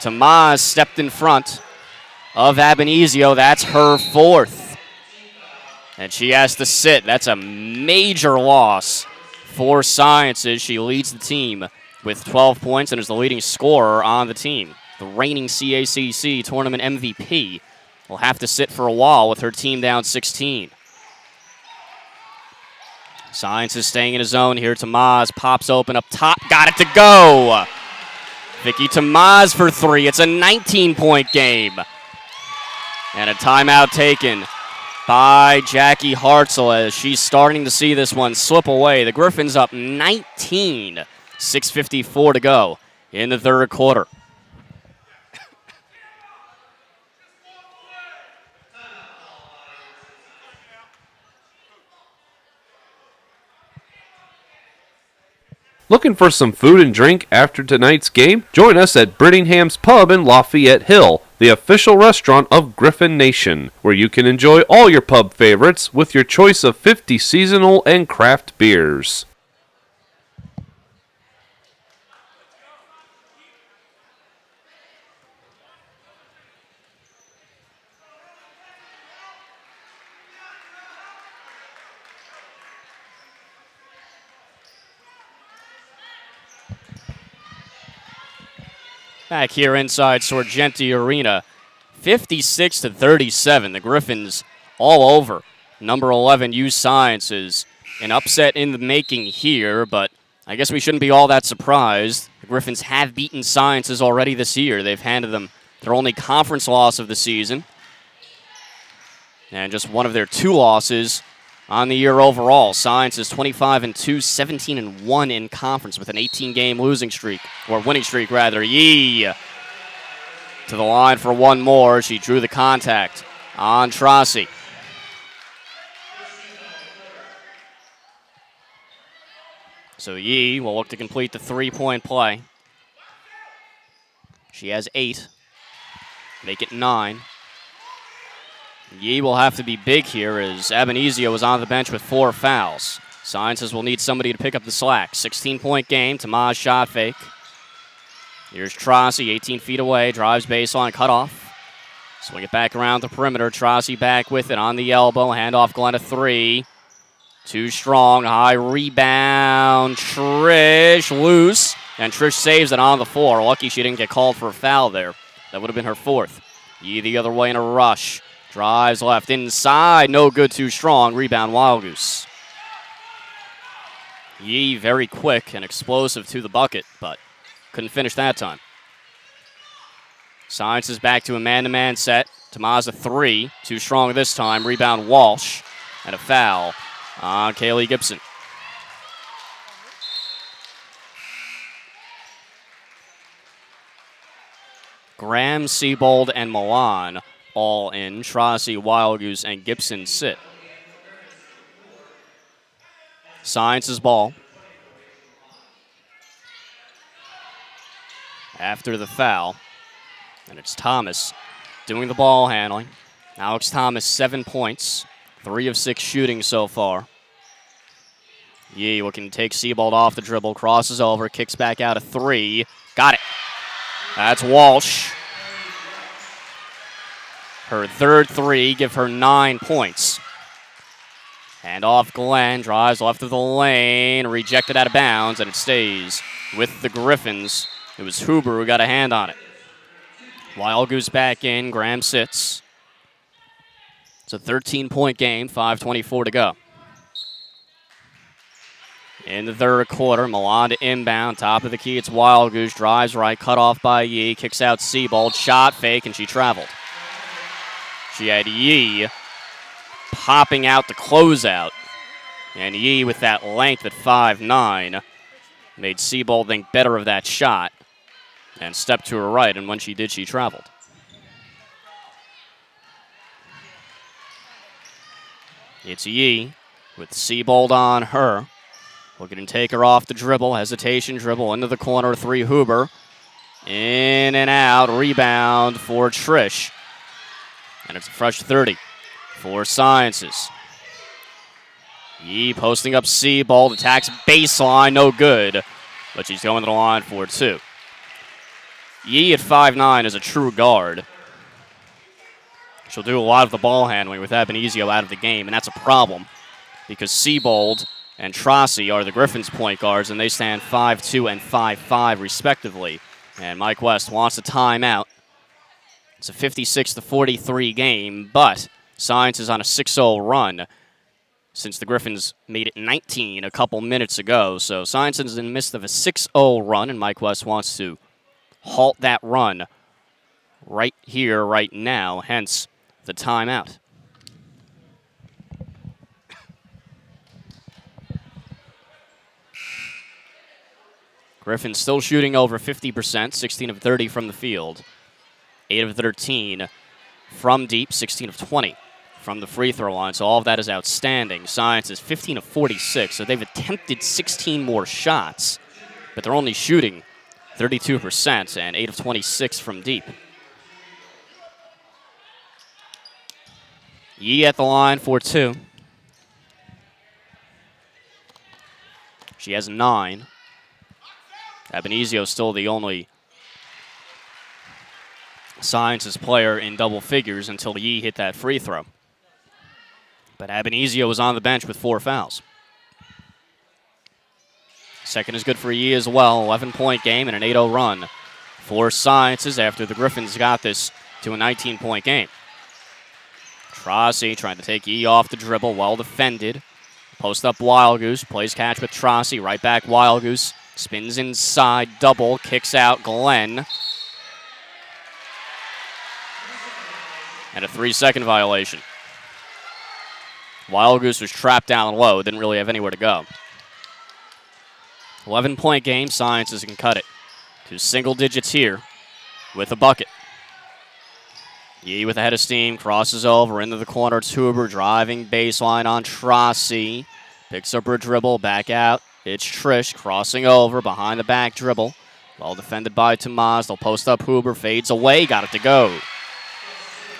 Tamaz stepped in front of Abenizio. That's her fourth. And she has to sit. That's a major loss for Sciences. She leads the team with 12 points and is the leading scorer on the team. The reigning CACC tournament MVP will have to sit for a while with her team down 16. Sciences staying in his zone here. Tamaz pops open up top. Got it to go. Vicky Tamaz for three. It's a 19-point game. And a timeout taken by Jackie Hartzell as she's starting to see this one slip away. The Griffins up 19. 6:54 to go in the third quarter. Looking for some food and drink after tonight's game? Join us at Brittingham's Pub in Lafayette Hill, the official restaurant of Griffin Nation, where you can enjoy all your pub favorites with your choice of 50 seasonal and craft beers. Back here inside Sorgenti Arena, 56-37. The Griffins all over number 11 USciences. An upset in the making here, but I guess we shouldn't be all that surprised. The Griffins have beaten Sciences already this year. They've handed them their only conference loss of the season, and just one of their two losses on the year overall. Sciences 25-2, 17-1 in conference with an 18-game losing streak, or winning streak rather. Yee to the line for one more. She drew the contact on Trossi. So Yee will look to complete the three-point play. She has 8. Make it 9. Yee will have to be big here as Abenizio is on the bench with 4 fouls. Sciences will need somebody to pick up the slack. 16-point game. Tamaz shot fake. Here's Trossi, 18 feet away. Drives baseline, cut off. Swing it back around the perimeter. Trossi back with it on the elbow. Handoff Glenn a 3. Too strong. High rebound. Trish loose. And Trish saves it on the floor. Lucky she didn't get called for a foul there. That would have been her 4th. Yee the other way in a rush. Drives left inside. No good, too strong. Rebound Wild Goose. Yee very quick and explosive to the bucket, but couldn't finish that time. Science is back to a man-to-man set. Tamaz a 3. Too strong this time. Rebound Walsh. And a foul on Kaylee Gibson. Graham, Siebold, and Milan all in. Trossi, Wild Goose, and Gibson sit. Science's ball. After the foul. And it's Thomas doing the ball handling. Alex Thomas, 7 points. 3 of 6 shooting so far. Yee looking to take Siebold off the dribble. Crosses over. Kicks back out a 3. Got it. That's Walsh. Her third 3, give her 9 points. Hand off Glenn, drives left of the lane, rejected out of bounds, and it stays with the Griffins. It was Huber who got a hand on it. Wild Goose back in, Graham sits. It's a 13-point game, 5:24 to go. In the third quarter, Milan to inbound, top of the key, it's Wild Goose, drives right, cut off by Yee, kicks out Siebold, shot fake, and she traveled. She had Yee popping out to close out. And Yee with that length at 5'9", made Siebold think better of that shot and stepped to her right, and when she did, she traveled. It's Yee with Siebold on her. Looking to take her off the dribble. Hesitation dribble into the corner. 3 Huber. In and out. Rebound for Trish. And it's a fresh 30 for Sciences. Yee posting up Siebold. Attacks baseline. No good. But she's going to the line for 2. Yee at 5'9" is a true guard. She'll do a lot of the ball handling with Abenizio out of the game, and that's a problem because Siebold and Trossi are the Griffins' point guards, and they stand 5'2" and 5'5", respectively. And Mike West wants a timeout. It's a 56-43 game, but Science is on a 6-0 run since the Griffins made it 19 a couple minutes ago. So Science is in the midst of a 6-0 run, and Mike West wants to halt that run right here, right now, hence the timeout. Griffins still shooting over 50%, 16 of 30 from the field, 8 of 13 from deep, 16 of 20 from the free throw line. So all of that is outstanding. Science is 15 of 46, so they've attempted 16 more shots, but they're only shooting 32% and 8 of 26 from deep. Yee at the line for 2. She has 9. Abenizio still the only Sciences player in double figures until Yee hit that free throw. But Abenizio was on the bench with 4 fouls. Second is good for Yee as well. 11-point game and an 8-0 run for Sciences after the Griffins got this to a 19-point game. Trossi trying to take Yee off the dribble, well defended. Post up Wild Goose, plays catch with Trossi, right back Wild Goose. Spins inside, double, kicks out Glenn. And a 3-second violation. Wild Goose was trapped down low, didn't really have anywhere to go. 11-point game, Sciences can cut it to single digits here with a bucket. Yee with a head of steam, crosses over into the corner. Huber driving baseline on Trossi. Picks up her dribble, back out. It's Trish crossing over behind the back dribble. Well defended by Tomas. They'll post up Huber, fades away, got it to go.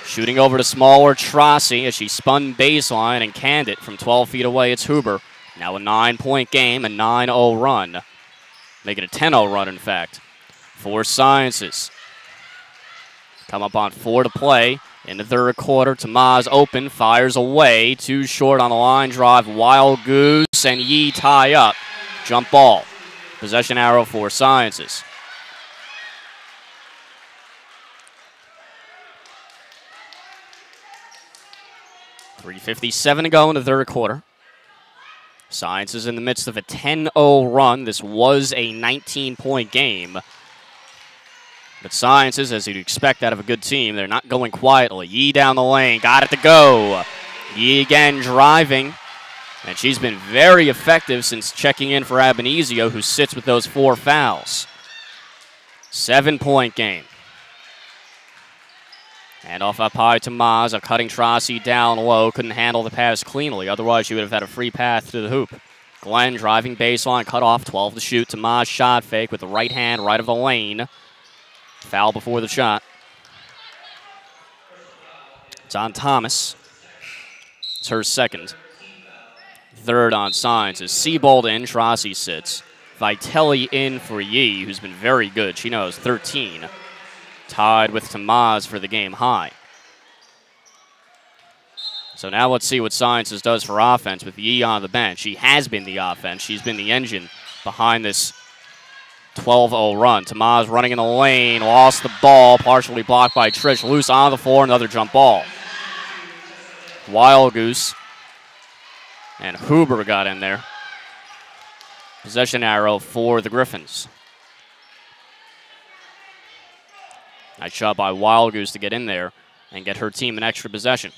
Shooting over to smaller Trossi as she spun baseline and canned it from 12 feet away. It's Huber. Now a 9-point game, a 9-0 run. Make it a 10-0 run, in fact, for Sciences. Come up on 4 to play in the third quarter. Tomas open, fires away. 2 short on the line drive. Wild Goose and Yee tie up. Jump ball. Possession arrow for Sciences. .357 to go in the third quarter. Sciences in the midst of a 10-0 run. This was a 19-point game. But Sciences, as you'd expect out of a good team, they're not going quietly. Yee down the lane, got it to go. Yee again driving. And she's been very effective since checking in for Abenizio, who sits with those 4 fouls. 7-point game. And off up high to Maz, cutting Trossi down low. Couldn't handle the pass cleanly, otherwise she would have had a free path to the hoop. Glenn driving baseline, cut off, 12 to shoot. Tomas shot fake with the right hand, right of the lane. Foul before the shot. It's on Thomas. It's her second. Third on Sciences. Siebold in, Trossi sits. Vitelli in for Yee, who's been very good. She knows 13. Tied with Tomas for the game high. So now let's see what Sciences does for offense with Yee on the bench. She has been the offense. She's been the engine behind this 12-0 run. Tomas running in the lane, lost the ball, partially blocked by Trish. Loose on the floor, another jump ball. Wild Goose and Huber got in there. Possession arrow for the Griffins. Nice shot by Wild Goose to get in there and get her team an extra possession.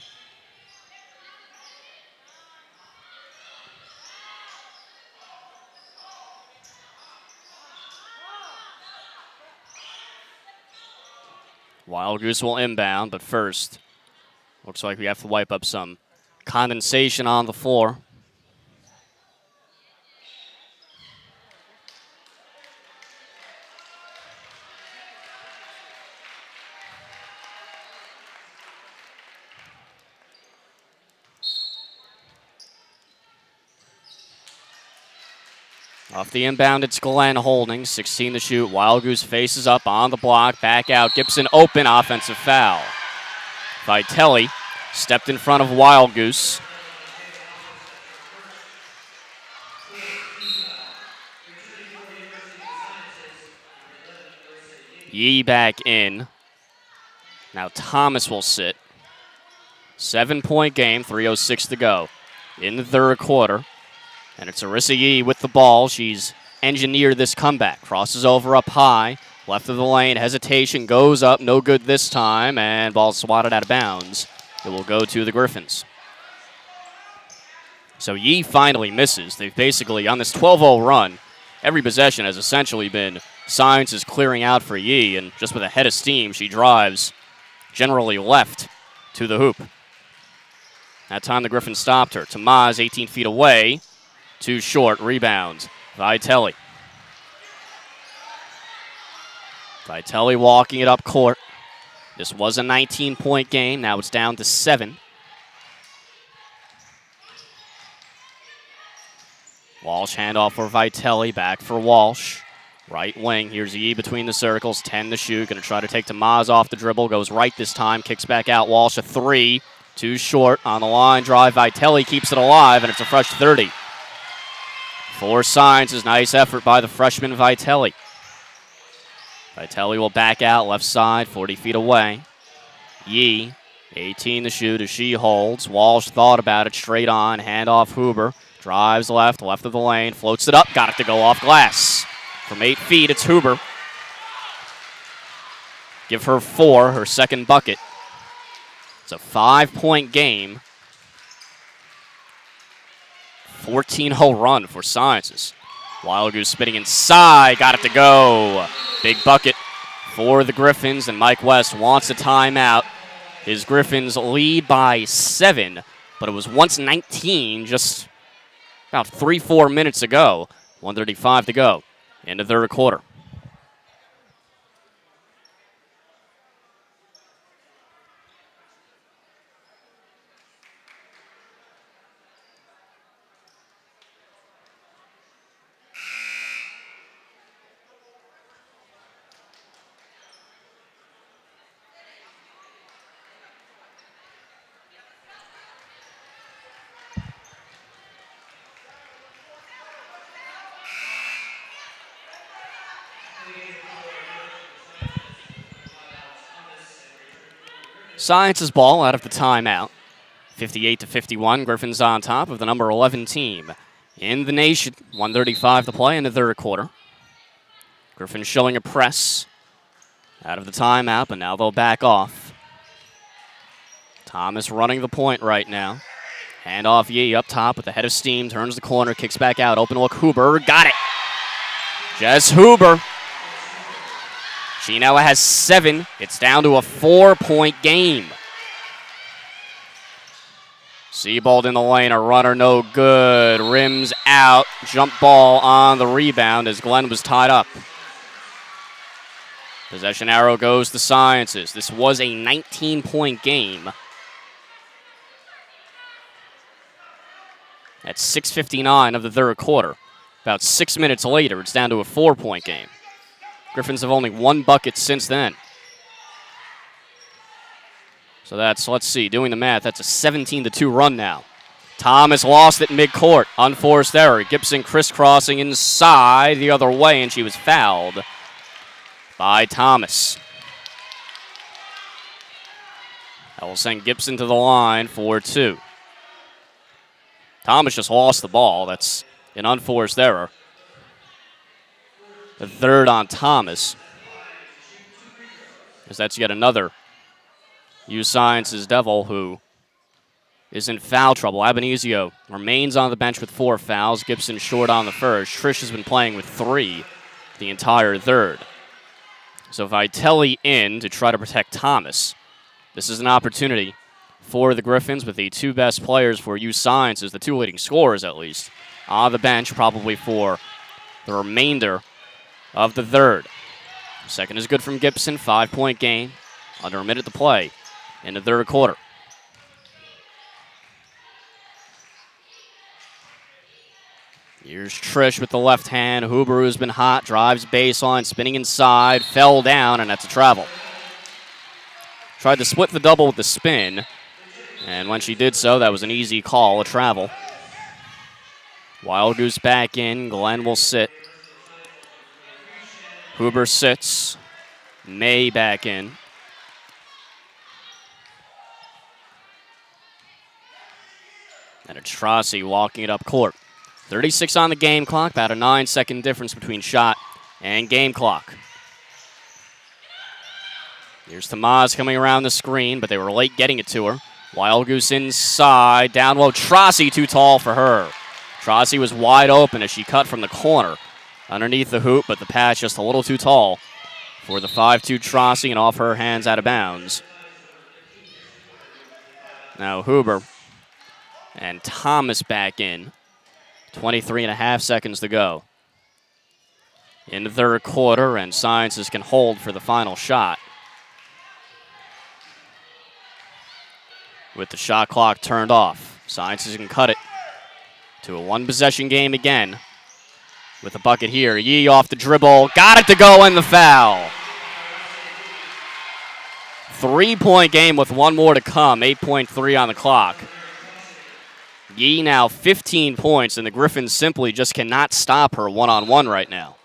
Wild Goose will inbound, but first, looks like we have to wipe up some condensation on the floor. Off the inbound, it's Glenn holding. 16 to shoot. Wild Goose faces up on the block. Back out. Gibson open. Offensive foul. Vitelli stepped in front of Wild Goose. Yee back in. Now Thomas will sit. 7-point game. 3:06 to go in the third quarter. And it's Arissa Yee with the ball. She's engineered this comeback. Crosses over up high. Left of the lane. Hesitation. Goes up. No good this time. And ball swatted out of bounds. It will go to the Griffins. So Yee finally misses. They've basically, on this 12-0 run, every possession has essentially been Sciences clearing out for Yee. And just with a head of steam, she drives generally left to the hoop. That time the Griffins stopped her. Tamaz 18 feet away. Too short. Rebound. Vitelli. Vitelli walking it up court. This was a 19-point game. Now it's down to 7. Walsh handoff for Vitelli. Back for Walsh. Right wing. Here's Yee between the circles. 10 to shoot. Going to try to take Tamaz off the dribble. Goes right this time. Kicks back out. Walsh a 3. Too short. On the line drive. Vitelli keeps it alive, and it's a fresh 30. For Sciences, nice effort by the freshman Vitelli. Vitelli will back out left side, 40 feet away. Yee, 18 to shoot as she holds. Walsh thought about it, straight on, handoff Huber. Drives left of the lane, floats it up, got it to go off glass. From 8 feet, it's Huber. Give her 4, her second bucket. It's a 5-point game. 14-0 run for Sciences. Wild Goose spinning inside, got it to go. Big bucket for the Griffins, and Mike West wants a timeout. His Griffins lead by 7, but it was once 19 just about 3-4 minutes ago. 1:35 to go in the third quarter. Sciences ball out of the timeout. 58-51. Griffins on top of the number 11 team in the nation. 1:35 to play in the third quarter. Griffins showing a press out of the timeout, but now they'll back off. Thomas running the point right now. Handoff Yee up top with the head of steam. Turns the corner, kicks back out. Open look, Huber. Got it. Jess Huber. She now has 7. It's down to a 4-point game. Seabold in the lane, a runner no good. Rims out, jump ball on the rebound as Glenn was tied up. Possession arrow goes to Sciences. This was a 19-point game. At 6:59 of the third quarter. About 6 minutes later, it's down to a 4-point game. Griffins have only 1 bucket since then. So that's, let's see, doing the math, that's a 17-2 run now. Thomas lost it midcourt. Unforced error. Gibson crisscrossing inside the other way, and she was fouled by Thomas. That will send Gibson to the line for 2. Thomas just lost the ball. That's an unforced error. The third on Thomas, as that's yet another USciences Devil who is in foul trouble. Abenizio remains on the bench with 4 fouls. Gibson short on the first. Trish has been playing with 3 the entire third. So Vitelli in to try to protect Thomas. This is an opportunity for the Griffins with the two best players for USciences, the two leading scorers at least, on the bench probably for the remainder of the third. Second is good from Gibson, 5-point game, under a minute to play in the third quarter. Here's Trish with the left hand. Huber, who's been hot, drives baseline, spinning inside, fell down, and that's a travel. Tried to split the double with the spin, and when she did so, that was an easy call, a travel. Wild Goose back in. Glenn will sit. Huber sits. May back in. And it's Trossi walking it up court. 36 on the game clock, about a 9-second difference between shot and game clock. Here's Tamaz coming around the screen, but they were late getting it to her. Wild Goose inside, down low. Trossi too tall for her. Trossi was wide open as she cut from the corner underneath the hoop, but the pass just a little too tall for the 5'2" Trossi and off her hands out of bounds. Now Huber and Thomas back in. 23.5 seconds to go in the third quarter, and Sciences can hold for the final shot. With the shot clock turned off, Sciences can cut it to a one-possession game again. With a bucket here, Yee off the dribble, got it to go, and the foul. 3-point game with one more to come, 8.3 on the clock. Yee now 15 points, and the Griffins simply just cannot stop her one-on-one right now.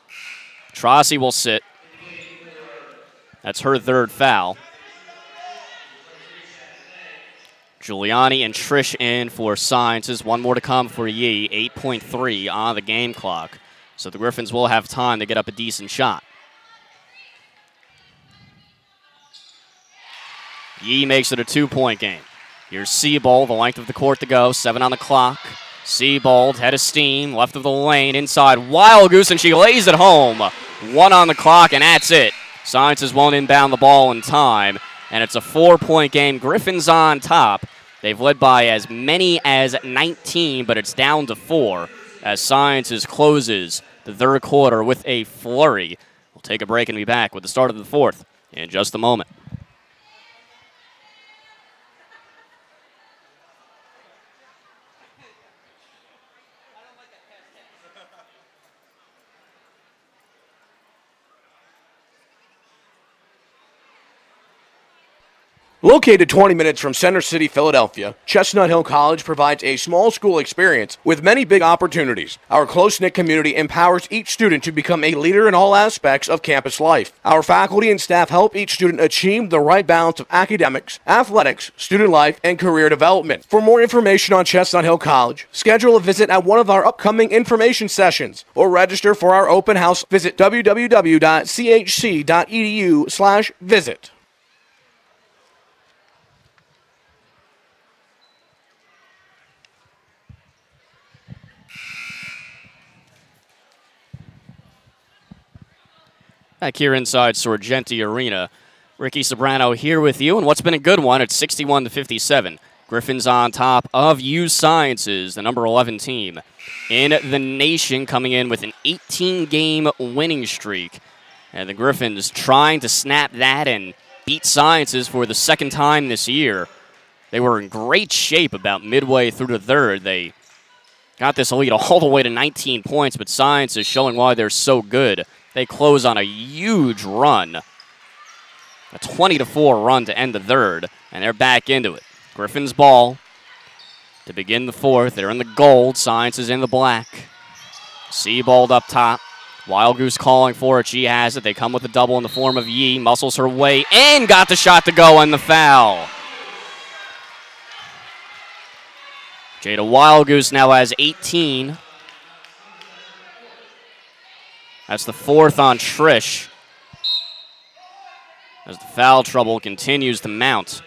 Trossi will sit. That's her third foul. Giuliani and Trish in for Sciences. One more to come for Yee. 8.3 on the game clock. So the Griffins will have time to get up a decent shot. Yee makes it a 2-point game. Here's Seabold, the length of the court to go. 7 on the clock. Seabold, head of steam, left of the lane, inside. Wild Goose, and she lays it home. 1 on the clock, and that's it. Sciences won't inbound the ball in time, and it's a 4-point game. Griffins on top. They've led by as many as 19, but it's down to 4 as Sciences closes the third quarter with a flurry. We'll take a break and be back with the start of the fourth in just a moment. Located 20 minutes from Center City, Philadelphia, Chestnut Hill College provides a small school experience with many big opportunities. Our close-knit community empowers each student to become a leader in all aspects of campus life. Our faculty and staff help each student achieve the right balance of academics, athletics, student life, and career development. For more information on Chestnut Hill College, schedule a visit at one of our upcoming information sessions or register for our open house. Visit www.chc.edu/visit. Back here inside Sorgenti Arena, Ricky Sobrano here with you, and what's been a good one, it's 61-57. Griffins on top of USciences, the number 11 team in the nation, coming in with an 18-game winning streak. And the Griffins trying to snap that and beat Sciences for the second time this year. They were in great shape about midway through the third. They got this lead all the way to 19 points, but Sciences showing why they're so good. They close on a huge run, a 20-4 run to end the third, and they're back into it. Griffins ball to begin the fourth. They're in the gold. Sciences in the black. Seabold up top. Wild Goose calling for it. She has it. They come with a double in the form of Yee. Muscles her way in. Got the shot to go and the foul. Jada Wild Goose now has 18. That's the fourth on Trish, as the foul trouble continues to mount.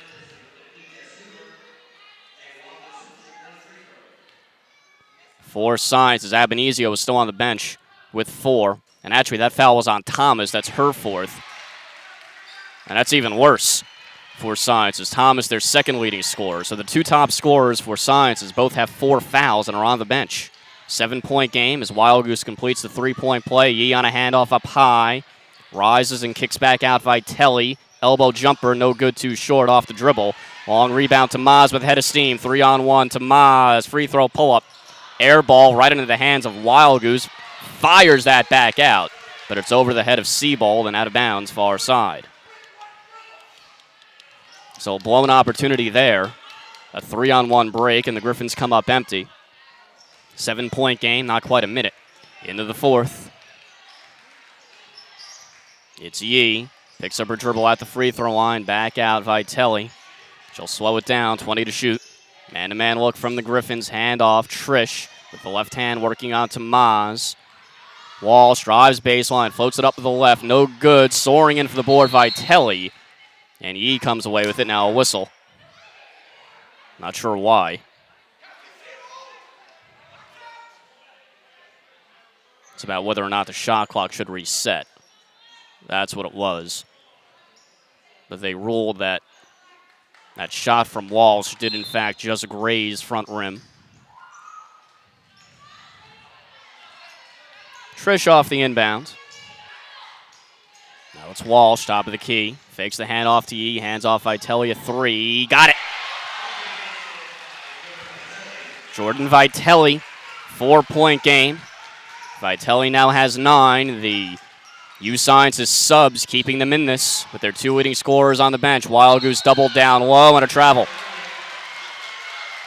For Sciences, Abenizio was still on the bench with 4. And actually, that foul was on Thomas. That's her fourth. And that's even worse for Sciences. Thomas, their second leading scorer. So the two top scorers for Sciences both have 4 fouls and are on the bench. 7-point game as Wild Goose completes the 3-point play. Yee on a handoff up high. Rises and kicks back out Vitelli. Elbow jumper, no good, too short off the dribble. Long rebound to Maz with head of steam. 3-on-1 to Maz. Free throw pull-up. Air ball right into the hands of Wild Goose. Fires that back out, but it's over the head of Seabold and out of bounds far side. So a blown opportunity there. A 3-on-1 break, and the Griffins come up empty. 7-point game, not quite a minute. Into the fourth. It's Yee. Picks up her dribble at the free throw line. Back out Vitelli. She'll slow it down, 20 to shoot. Man-to-man look from the Griffins. Handoff, Trish with the left hand working on to Maz. Walsh drives baseline, floats it up to the left. No good. Soaring in for the board, Vitelli. And Yee comes away with it. Now a whistle. Not sure why. It's about whether or not the shot clock should reset. That's what it was. But they ruled that that shot from Walsh did, in fact, just graze front rim. Trish off the inbound. Now it's Walsh, top of the key. Fakes the handoff to Yee, hands off Vitelli, a 3. Got it! Jordan Vitelli, 4-point game. Vitelli now has 9. The USciences subs keeping them in this with their 2 leading scorers on the bench. Wild Goose doubled down low and a travel.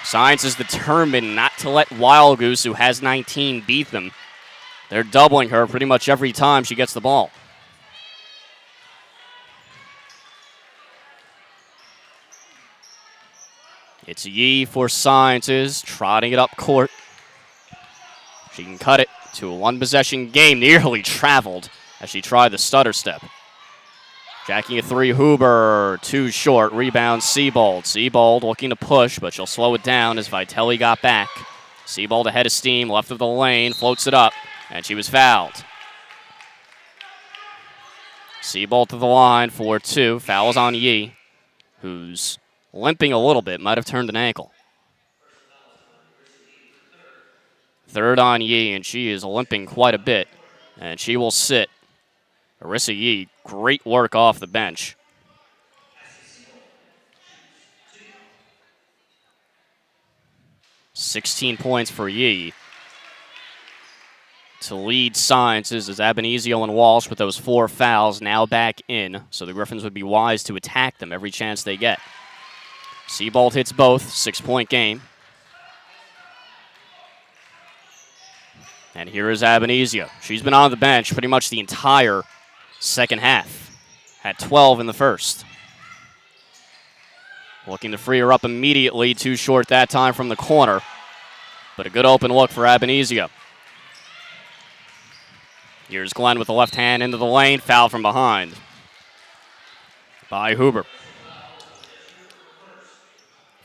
Science is determined not to let Wild Goose, who has 19, beat them. They're doubling her pretty much every time she gets the ball. It's Yee for Sciences, trotting it up court. She can cut it to a 1-possession game, nearly traveled as she tried the stutter step. Jacking a 3, Huber, too short, rebound Seabold. Seabold looking to push, but she'll slow it down as Vitelli got back. Seabold ahead of steam, left of the lane, floats it up, and she was fouled. Seabold to the line for 2, fouls on Yee, who's limping a little bit, might have turned an ankle. Third on Yee, and she is limping quite a bit, and she will sit. Arissa Yee, great work off the bench. $16 points for Yee. To lead Sciences is Abenizio and Walsh with those 4 fouls now back in, so the Griffins would be wise to attack them every chance they get. Seabold hits both, 6-point game. And here is Abenizio. She's been on the bench pretty much the entire second half. Had 12 in the first. Looking to free her up immediately, too short that time from the corner. But a good open look for Abenizio. Here's Glenn with the left hand into the lane. Foul from behind by Huber.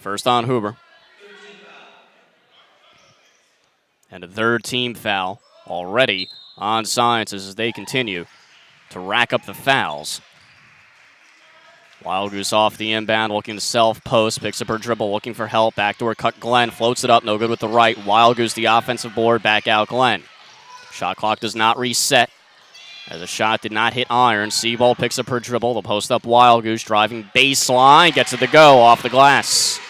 First on Huber. And a third team foul already on Sciences as they continue to rack up the fouls. Wild Goose off the inbound, looking to self-post, picks up her dribble, looking for help. Backdoor cut Glenn, floats it up, no good with the right. Wild Goose the offensive board, back out Glenn. Shot clock does not reset as a shot did not hit iron. Seabold picks up her dribble, the post up Wild Goose, driving baseline, gets it to go off the glass.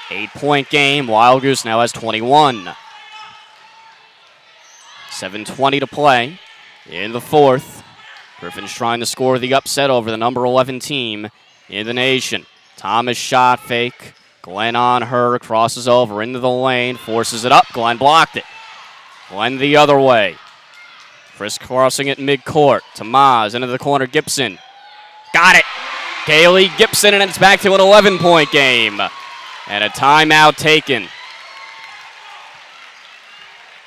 8-point game, Wild Goose now has 21. 7:20 to play in the fourth. Griffins trying to score the upset over the number 11 team in the nation. Thomas shot fake. Glenn on her, crosses over into the lane, forces it up. Glenn blocked it. Glenn the other way. Frisk crossing it midcourt. To Maz, into the corner, Gibson. Got it. Kaylee Gibson, and it's back to an 11-point game. And a timeout taken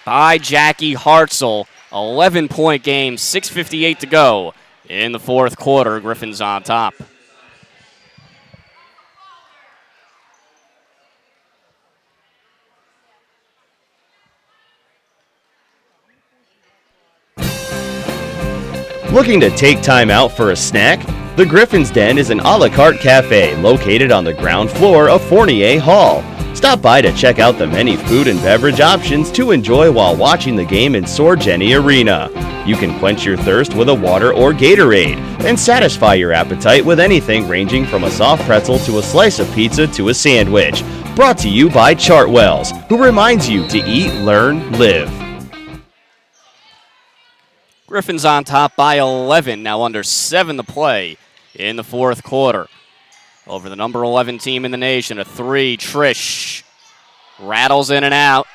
by Jackie Hartzell. 11-point game, 6:58 to go in the fourth quarter. Griffins on top. Looking to take time out for a snack? The Griffin's Den is an a la carte cafe located on the ground floor of Fournier Hall. Stop by to check out the many food and beverage options to enjoy while watching the game in Sword Jenny Arena. You can quench your thirst with a water or Gatorade, and satisfy your appetite with anything ranging from a soft pretzel to a slice of pizza to a sandwich. Brought to you by Chartwells, who reminds you to eat, learn, live. Griffins on top by 11, now under 7 to play in the fourth quarter. Over the number 11 team in the nation, a three, Trish rattles in and out.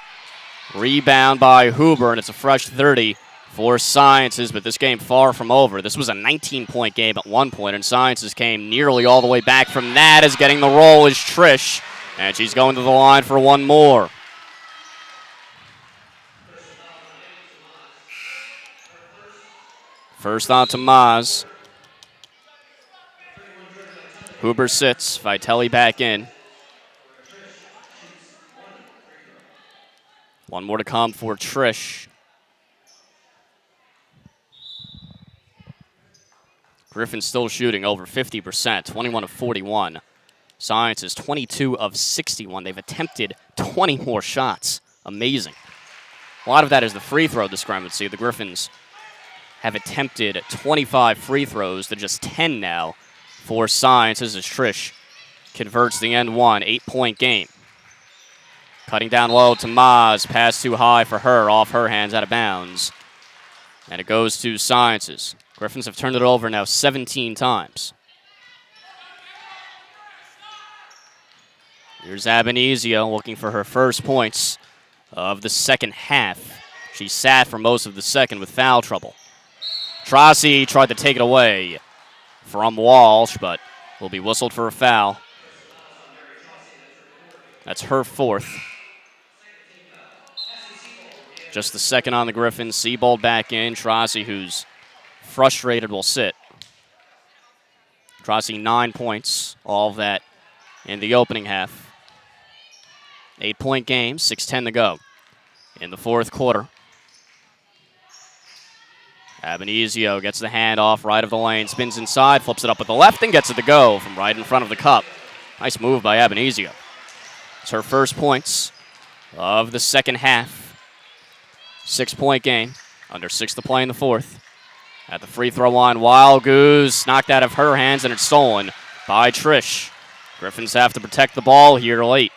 Rebound by Huber, and it's a fresh 30 for Sciences, but this game far from over. This was a 19-point game at one point, and Sciences came nearly all the way back from that, as getting the roll is Trish, and she's going to the line for one more. First on to Maz. Huber sits, Vitelli back in. One more to come for Trish. Griffin still shooting over 50%, 21 of 41. Sciences 22 of 61. They've attempted 20 more shots. Amazing. A lot of that is the free throw discrepancy. The Griffins have attempted 25 free throws to just 10 now for Sciences, as Trish converts the end one. 8-point game. Cutting down low to Maz. Pass too high for her. Off her hands, out of bounds. And it goes to Sciences. Griffins have turned it over now 17 times. Here's Abenizio looking for her first points of the second half. She sat for most of the second with foul trouble. Trossi tried to take it away from Walsh, but will be whistled for a foul. That's her fourth. Just the second on the Griffins. Seabold back in. Trossi, who's frustrated, will sit. Trossi 9 points, all of that in the opening half. 8-point game, 6:10 to go in the fourth quarter. Abenizio gets the handoff right of the lane, spins inside, flips it up with the left, and gets it to go from right in front of the cup. Nice move by Abenizio. It's her first points of the second half. 6-point game, under 6 to play in the fourth. At the free throw line, Wild Goose knocked out of her hands, and it's stolen by Trish. Griffins have to protect the ball here late.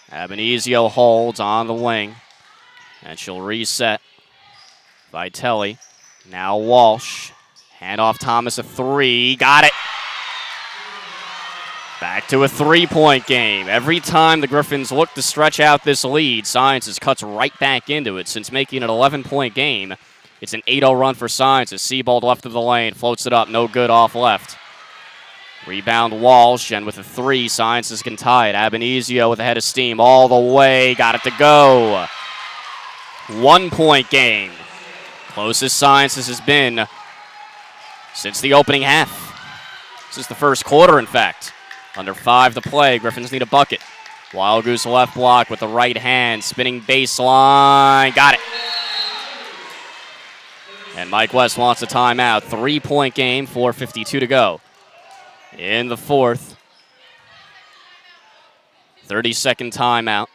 Abenizio holds on the wing, and she'll reset. Vitelli, now Walsh. Handoff Thomas, a three. Got it. Back to a 3-point game. Every time the Griffins look to stretch out this lead, Sciences cuts right back into it. Since making it an 11-point game, it's an 8-0 run for Sciences. Seabold left of the lane, floats it up, no good off left. Rebound Walsh, and with a three, Sciences can tie it. Abenizio with a head of steam all the way, got it to go. 1-point game. Closest Sciences has been since the opening half. This is the first quarter, in fact. Under 5 to play, Griffins need a bucket. Wild Goose left block with the right hand, spinning baseline, got it. And Mike West wants a timeout. 3-point game, 4:52 to go in the fourth. 30-second timeout.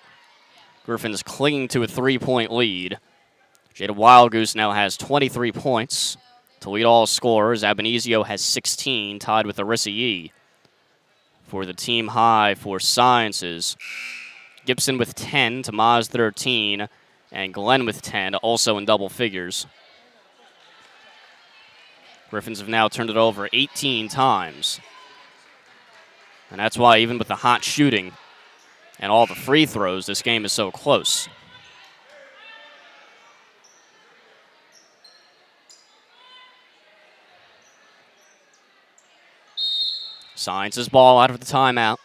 Griffins clinging to a 3-point lead. Jada Wild Goose now has 23 points to lead all scorers. Abenizio has 16, tied with Arissa Yee for the team high for Sciences. Gibson with 10, Tamaz 13, and Glenn with 10, also in double figures. Griffins have now turned it over 18 times. And that's why, even with the hot shooting and all the free throws, this game is so close. Sciences ball out of the timeout.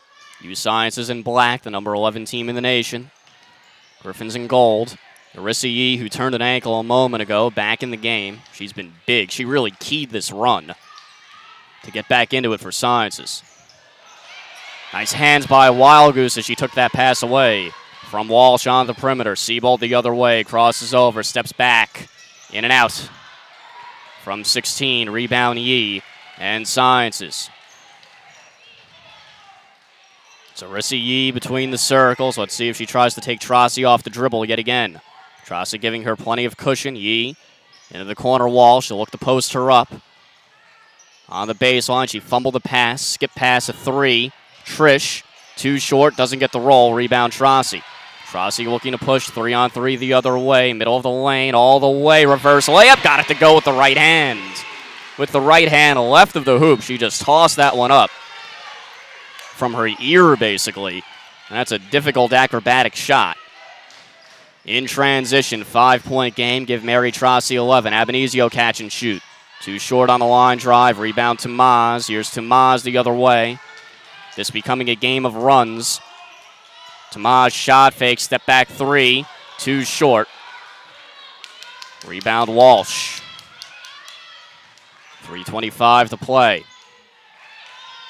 USciences in black, the number 11 team in the nation. Griffins in gold. Arissa Yee, who turned an ankle a moment ago, back in the game. She's been big. She really keyed this run to get back into it for Sciences. Nice hands by Wild Goose as she took that pass away from Walsh on the perimeter. Seabold the other way, crosses over, steps back, in and out. from 16. Rebound Yee and Sciences. Sarissa Yee between the circles. Let's see if she tries to take Trossi off the dribble yet again. Trossi giving her plenty of cushion. Yee into the corner wall. She'll look to post her up. On the baseline, she fumbled the pass. Skip pass a three. Trish, too short, doesn't get the roll. Rebound Trossi. Trossi looking to push 3-on-3 the other way. Middle of the lane, all the way. Reverse layup. Got it to go with the right hand. With the right hand left of the hoop, she just tossed that one up from her ear, basically. And that's a difficult acrobatic shot. In transition, 5-point game. Give Mary Trossi 11. Abenizio catch and shoot. Too short on the line drive. Rebound to Maz. Here's to Maz the other way. This becoming a game of runs. Tamaj shot fake. Step back three. Too short. Rebound Walsh. 3:25 to play.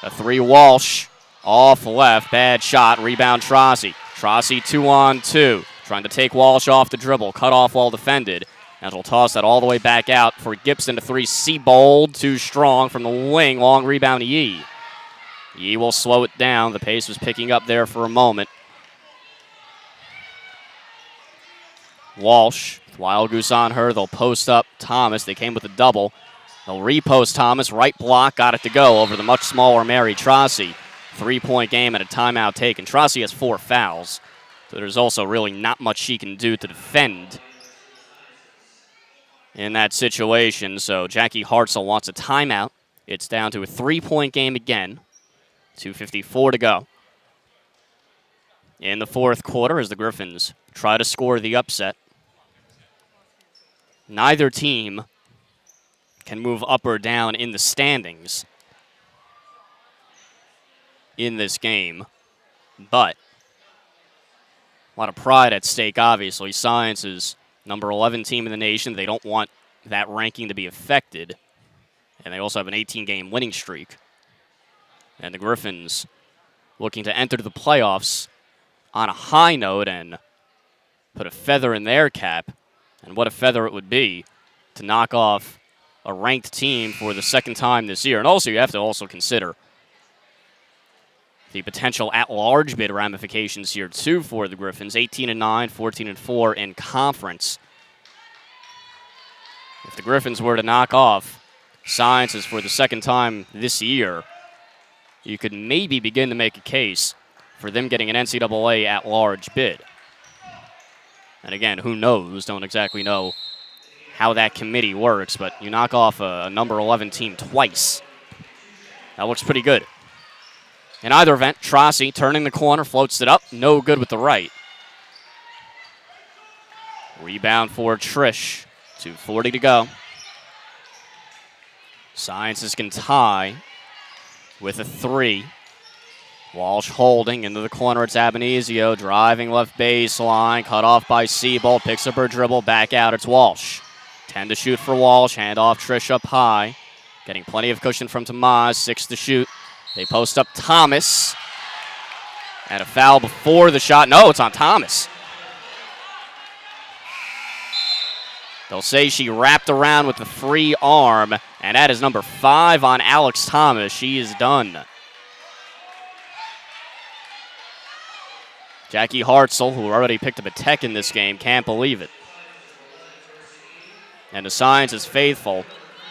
A three Walsh. Off left. Bad shot. Rebound Trossi. Trossi 2-on-2. Trying to take Walsh off the dribble. Cut off while defended. And will toss that all the way back out for Gibson to three. Seabold, too strong from the wing. Long rebound Yee. Yee will slow it down. The pace was picking up there for a moment. Walsh, Wild Goose on her. They'll post up Thomas. They came with a double. They'll repost Thomas. Right block, got it to go over the much smaller Mary Trossi. 3-point game and a timeout taken. Trossi has 4 fouls. So there's also really not much she can do to defend in that situation. So Jackie Hartzell wants a timeout. It's down to a 3-point game again. 2:54 to go in the fourth quarter as the Griffins try to score the upset. Neither team can move up or down in the standings in this game, but a lot of pride at stake, obviously. Science is number 11 team in the nation. They don't want that ranking to be affected, and they also have an 18-game winning streak. And the Griffins looking to enter the playoffs on a high note and put a feather in their cap. And what a feather it would be to knock off a ranked team for the second time this year. And also, you have to also consider the potential at-large bid ramifications here, too, for the Griffins. 18-9, 14-4 in conference. If the Griffins were to knock off Sciences for the second time this year, you could maybe begin to make a case for them getting an NCAA at-large bid. And again, who knows? Don't exactly know how that committee works, but you knock off a number 11 team twice. That looks pretty good. In either event, Trossi turning the corner, floats it up. No good with the right. Rebound for Trish. 2:40 to go. Sciences can tie with a three. Walsh holding into the corner. It's Abenizio driving left baseline. Cut off by Seabold. Picks up her dribble. Back out. It's Walsh. 10 to shoot for Walsh. Hand off Trish up high. Getting plenty of cushion from Tamaz. 6 to shoot. They post up Thomas. And a foul before the shot. No, it's on Thomas. They'll say she wrapped around with the free arm. And that is number 5 on Alex Thomas. She is done. Jackie Hartzell, who already picked up a tech in this game, can't believe it. And the Science is faithful,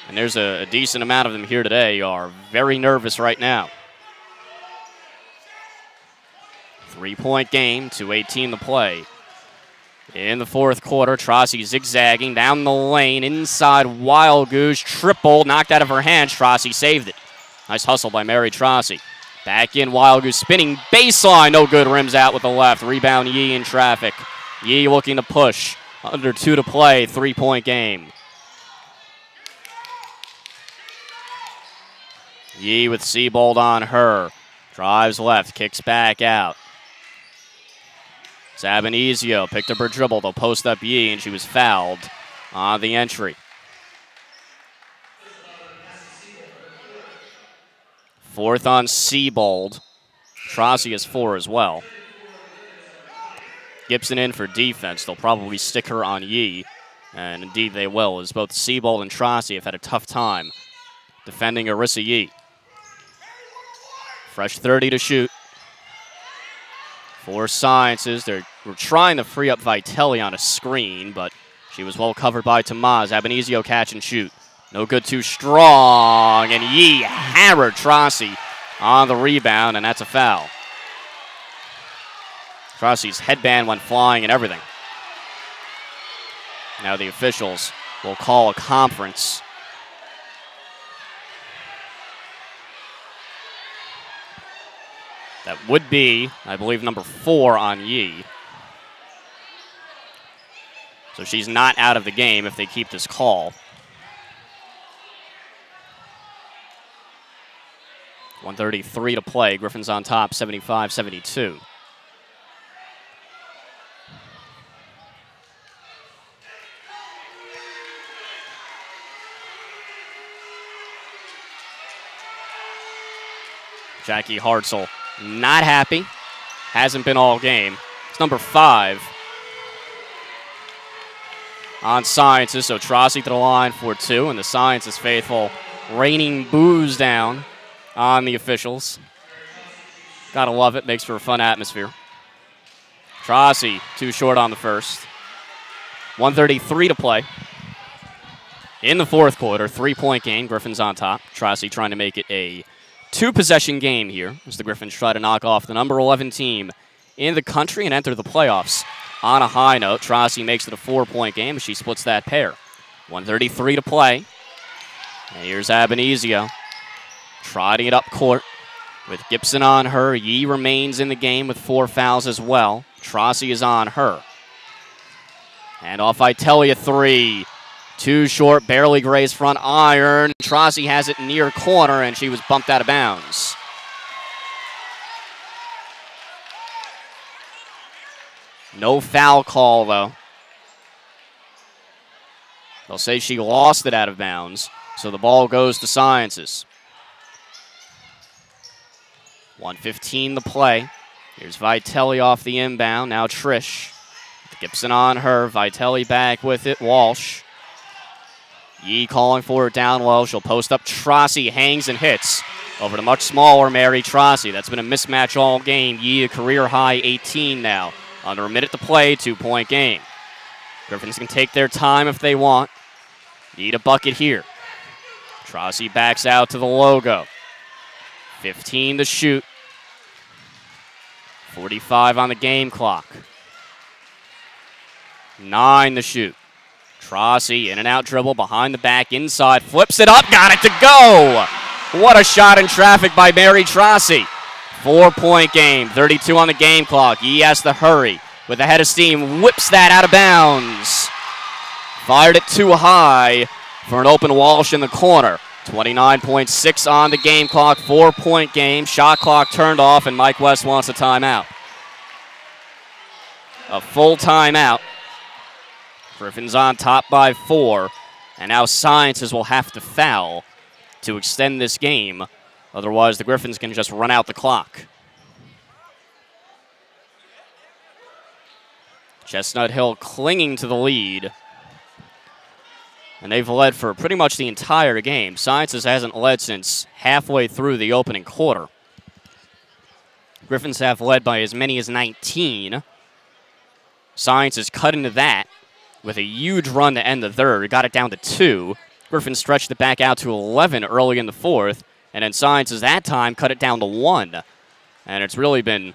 and there's a decent amount of them here today, are very nervous right now. 3-point game, 2:18 to play. In the fourth quarter, Trossi zigzagging down the lane, inside Wild Goose, triple, knocked out of her hands. Trossi saved it. Nice hustle by Mary Trossi. Back in, Wild Goose spinning baseline. No good, rims out with the left. Rebound Yee in traffic. Yee looking to push. Under 2 to play, 3-point game. Yee with Seabold on her. Drives left, kicks back out. Abenizio picked up her dribble. They'll post up Yee, and she was fouled on the entry. Fourth on Seabold. Trossi has 4 as well. Gibson in for defense. They'll probably stick her on Yee. And indeed they will, as both Siebold and Trossi have had a tough time defending Arissa Yee. Fresh 30 to shoot for Sciences. They're trying to free up Vitelli on a screen, but she was well covered by Tamaz. Abenizio catch and shoot. No good, too strong, and Yee hammered Trossi on the rebound, and that's a foul. Trossi's headband went flying and everything. Now the officials will call a conference. That would be, I believe, number 4 on Yee. So she's not out of the game if they keep this call. 1:33 to play. Griffins on top, 75-72. Jackie Hartzell not happy. Hasn't been all game. It's number 5 on Sciences. So Trossi to the line for 2, and the Sciences faithful raining boos down on the officials. Gotta love it. Makes for a fun atmosphere. Trossi too short on the first. 1:33 to play. In the fourth quarter, 3-point game. Griffins on top. Trossi trying to make it a 2-possession game here as the Griffins try to knock off the number 11 team in the country and enter the playoffs on a high note. Trossi makes it a 4-point game as she splits that pair. 1:33 to play. And here's Abenizio trotting it up court with Gibson on her. Yee remains in the game with 4 fouls as well. Trossi is on her. And off Vitelli a 3. Too short, barely grazed front iron. Trossi has it near corner, and she was bumped out of bounds. No foul call, though. They'll say she lost it out of bounds, so the ball goes to Sciences. 1:15 to play. Here's Vitelli off the inbound. Now Trish. Gibson on her. Vitelli back with it. Walsh. Yee calling for it down low. She'll post up. Trossi hangs and hits over to much smaller Mary Trossi. That's been a mismatch all game. Yee a career high 18 now. Under a minute to play, 2-point game. Griffins can take their time if they want. Need a bucket here. Trossi backs out to the logo. 15 to shoot. 45 on the game clock. 9 to shoot. Trossi in and out dribble behind the back, inside, flips it up, got it to go! What a shot in traffic by Mary Trossi. 4-point game, 32 on the game clock. Yee has to hurry with a head of steam, whips that out of bounds. Fired it too high for an open Walsh in the corner. 29.6 on the game clock, 4-point game. Shot clock turned off, and Mike West wants a timeout. A full timeout. Griffins on top by 4, and now Sciences will have to foul to extend this game. Otherwise, the Griffins can just run out the clock. Chestnut Hill clinging to the lead. And they've led for pretty much the entire game. Sciences hasn't led since halfway through the opening quarter. Griffins have led by as many as 19. Sciences cut into that with a huge run to end the third. Got it down to 2. Griffins stretched it back out to 11 early in the fourth. And then Sciences that time cut it down to 1. And it's really been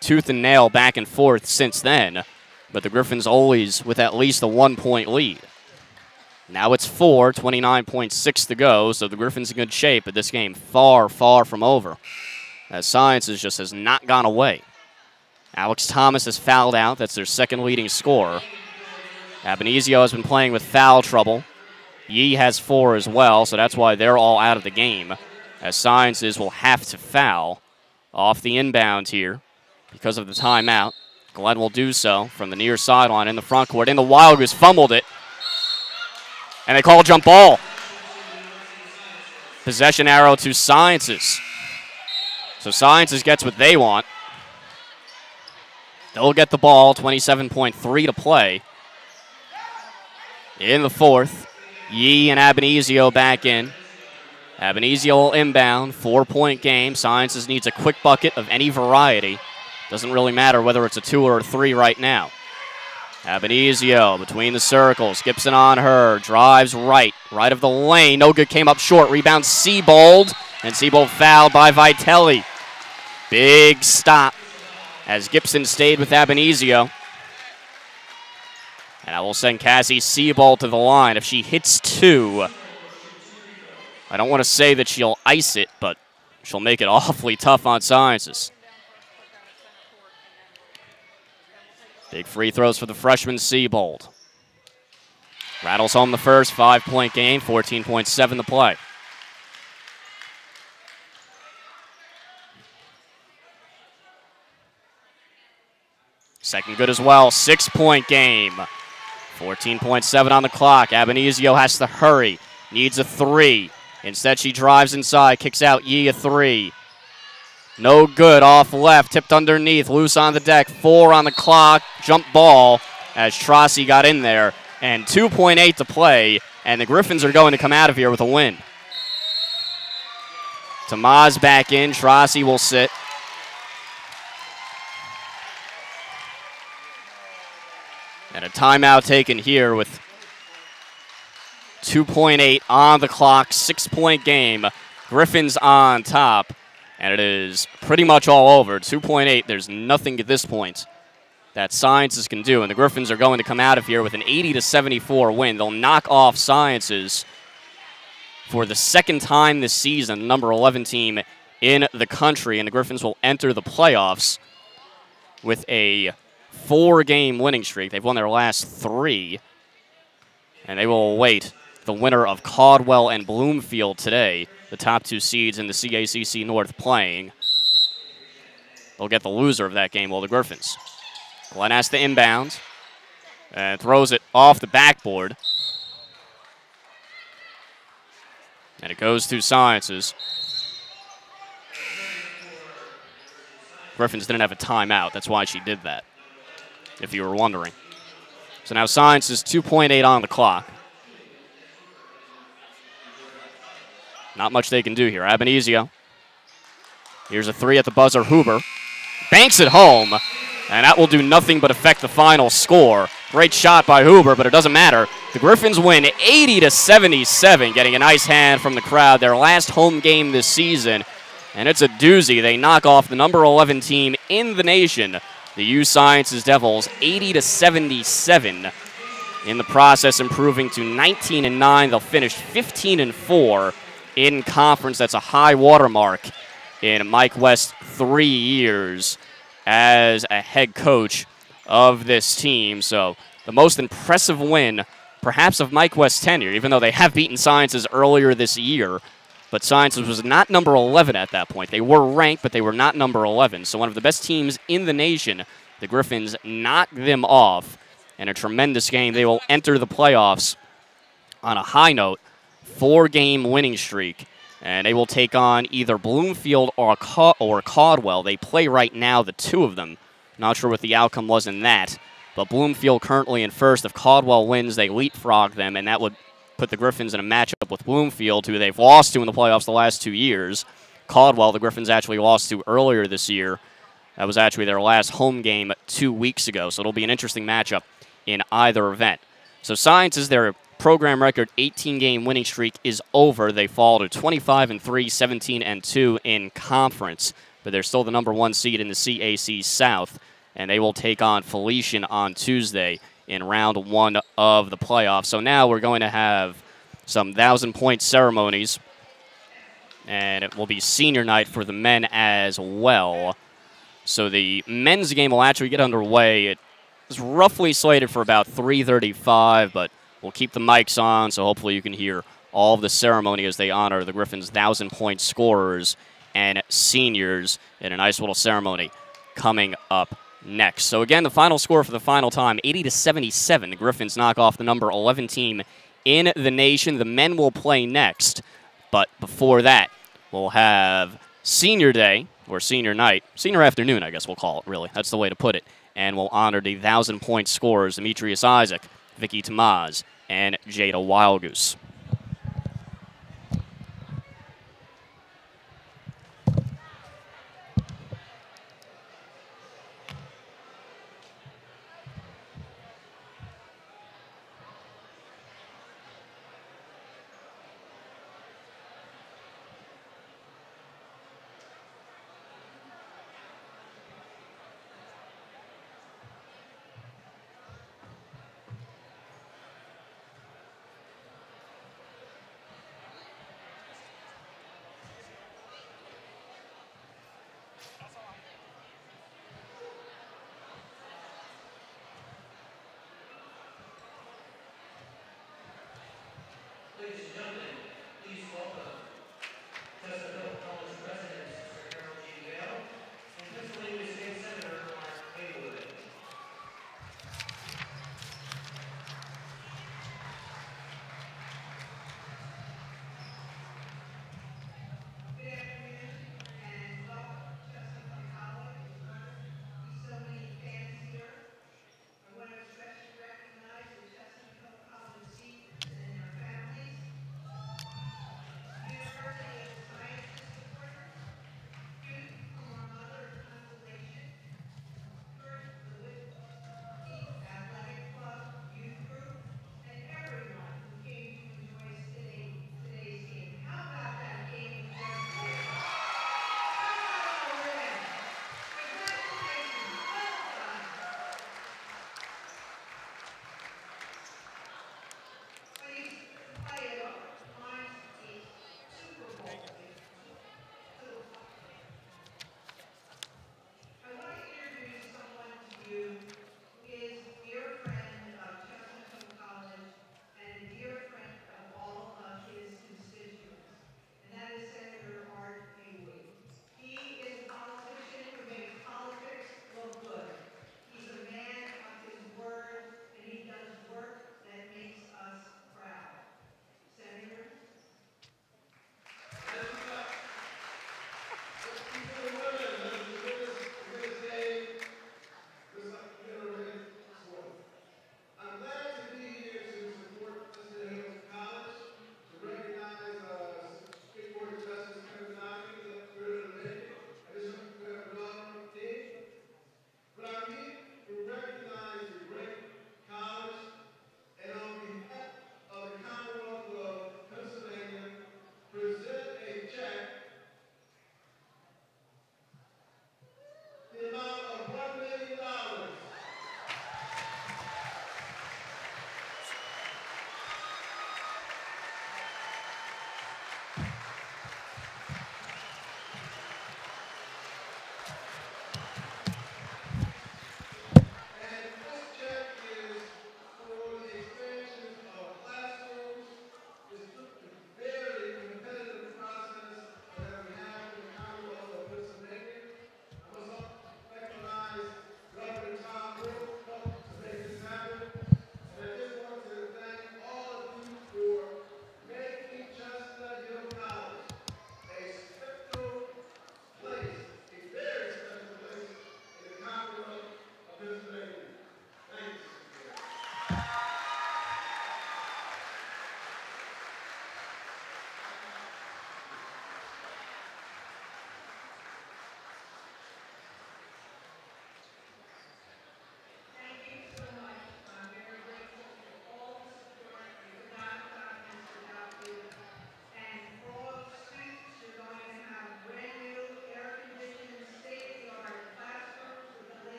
tooth and nail back and forth since then. But the Griffins always with at least a 1-point lead. Now it's 4, 29.6 to go, so the Griffins in good shape, but this game far, far from over, as Sciences just has not gone away. Alex Thomas has fouled out. That's their second leading scorer. Abenizio has been playing with foul trouble. Yee has 4 as well, so that's why they're all out of the game, as Sciences will have to foul off the inbound here because of the timeout. Glenn will do so from the near sideline in the front court. In the Wild Goose fumbled it. And they call a jump ball. Possession arrow to Sciences. So Sciences gets what they want. They'll get the ball, 27.3 to play. in the fourth. Yee and Abenizio back in. Abenizio will inbound, 4-point game. Sciences needs a quick bucket of any variety. Doesn't really matter whether it's a 2 or a 3 right now. Abenizio between the circles. Gibson on her. Drives right of the lane. No good, came up short. Rebound Siebold. And Siebold fouled by Vitelli. Big stop as Gibson stayed with Abenizio. And I will send Cassie Siebold to the line. If she hits 2, I don't want to say that she'll ice it, but she'll make it awfully tough on Sciences. Big free throws for the freshman Siebold. Rattles home the first, 5-point game, 14.7 to play. Second good as well, 6-point game. 14.7 on the clock. Abenizio has to hurry. Needs a 3. Instead, she drives inside, kicks out Yee a 3. No good, off left, tipped underneath, loose on the deck, 4 on the clock, jump ball as Trossi got in there, and 2.8 to play, and the Griffins are going to come out of here with a win. Tamaz back in, Trossi will sit. And a timeout taken here with 2.8 on the clock, 6-point game. Griffins on top. And it is pretty much all over. 2.8, there's nothing at this point that Sciences can do. And the Griffins are going to come out of here with an 80-74 win. They'll knock off Sciences for the second time this season, number 11 team in the country. And the Griffins will enter the playoffs with a 4-game winning streak. They've won their last 3. And they will await the winner of Caldwell and Bloomfield today, the top 2 seeds in the CACC North playing. They'll get the loser of that game, the Griffins. Glenn has to inbound and throws it off the backboard. And it goes to Sciences. Griffins didn't have a timeout. That's why she did that, if you were wondering. So now Sciences 2.8 on the clock. Not much they can do here. Abenizio. Here's a 3 at the buzzer. Huber banks it home, and that will do nothing but affect the final score. Great shot by Huber, but it doesn't matter. The Griffins win 80-77, getting a nice hand from the crowd. Their last home game this season, and it's a doozy. They knock off the number 11 team in the nation, the USciences Devils, 80-77. In the process, improving to 19-9. They'll finish 15-4. In conference. That's a high watermark in Mike West's 3 years as a head coach of this team. So the most impressive win, perhaps, of Mike West's tenure, even though they have beaten Sciences earlier this year. But Sciences was not number 11 at that point. They were ranked, but they were not number 11. So one of the best teams in the nation, the Griffins, knocked them off in a tremendous game. They will enter the playoffs on a high note. 4-game winning streak, and they will take on either Bloomfield or Caldwell. They play right now, the 2 of them. Not sure what the outcome was in that, but Bloomfield currently in first. If Caldwell wins, they leapfrog them, and that would put the Griffins in a matchup with Bloomfield, who they've lost to in the playoffs the last 2 years. Caldwell, the Griffins actually lost to earlier this year. That was actually their last home game 2 weeks ago, so it'll be an interesting matchup in either event. So Sciences, their program record 18-game winning streak is over. They fall to 25-3, 17-2 in conference, but they're still the number 1 seed in the CAC South, and they will take on Felician on Tuesday in round 1 of the playoffs. So now we're going to have some 1,000-point ceremonies, and it will be senior night for the men as well. So the men's game will actually get underway. It is roughly slated for about 3:35, but we'll keep the mics on, so hopefully you can hear all of the ceremony as they honor the Griffins' 1,000-point scorers and seniors in a nice little ceremony coming up next. So again, the final score for the final time, 80-77. The Griffins knock off the number 11 team in the nation. The men will play next, but before that, we'll have senior day, or senior night, senior afternoon, I guess we'll call it, really. That's the way to put it. And we'll honor the 1,000-point scorers, Demetrius Isaac, Vicky Tamaz, and Jada Wildgoose.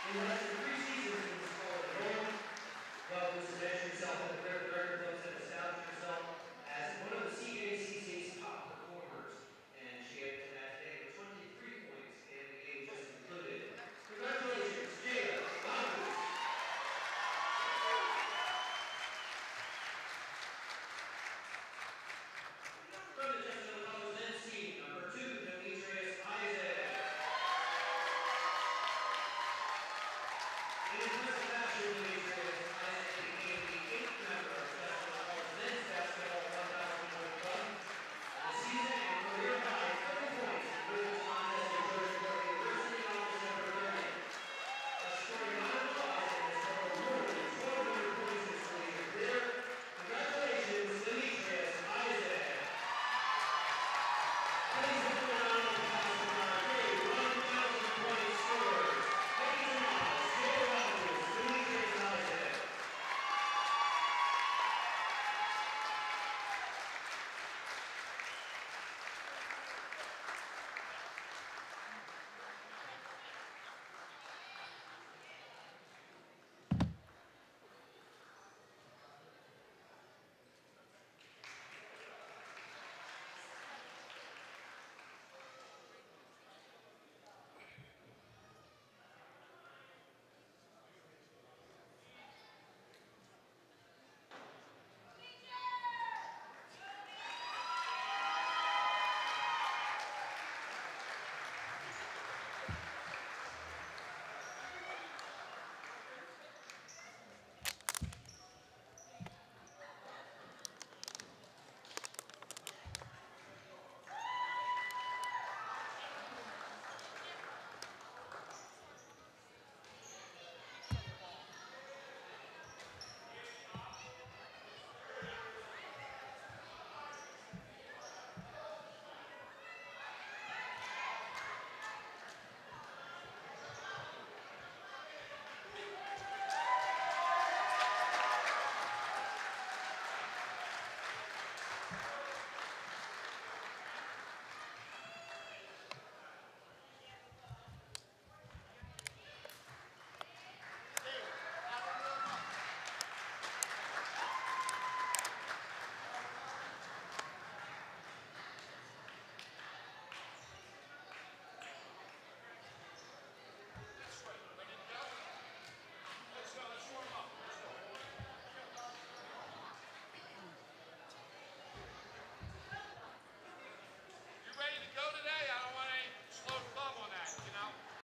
In less than 3 seasons in this college role, Love has cemented himself in the career record books and established herself as one of the CACC's top performers. And she had today with 23 points in the game just concluded. Congratulations, Jada Love. From the Chestnut Hill College Men's team, number 2, Demetrius Isaac. In his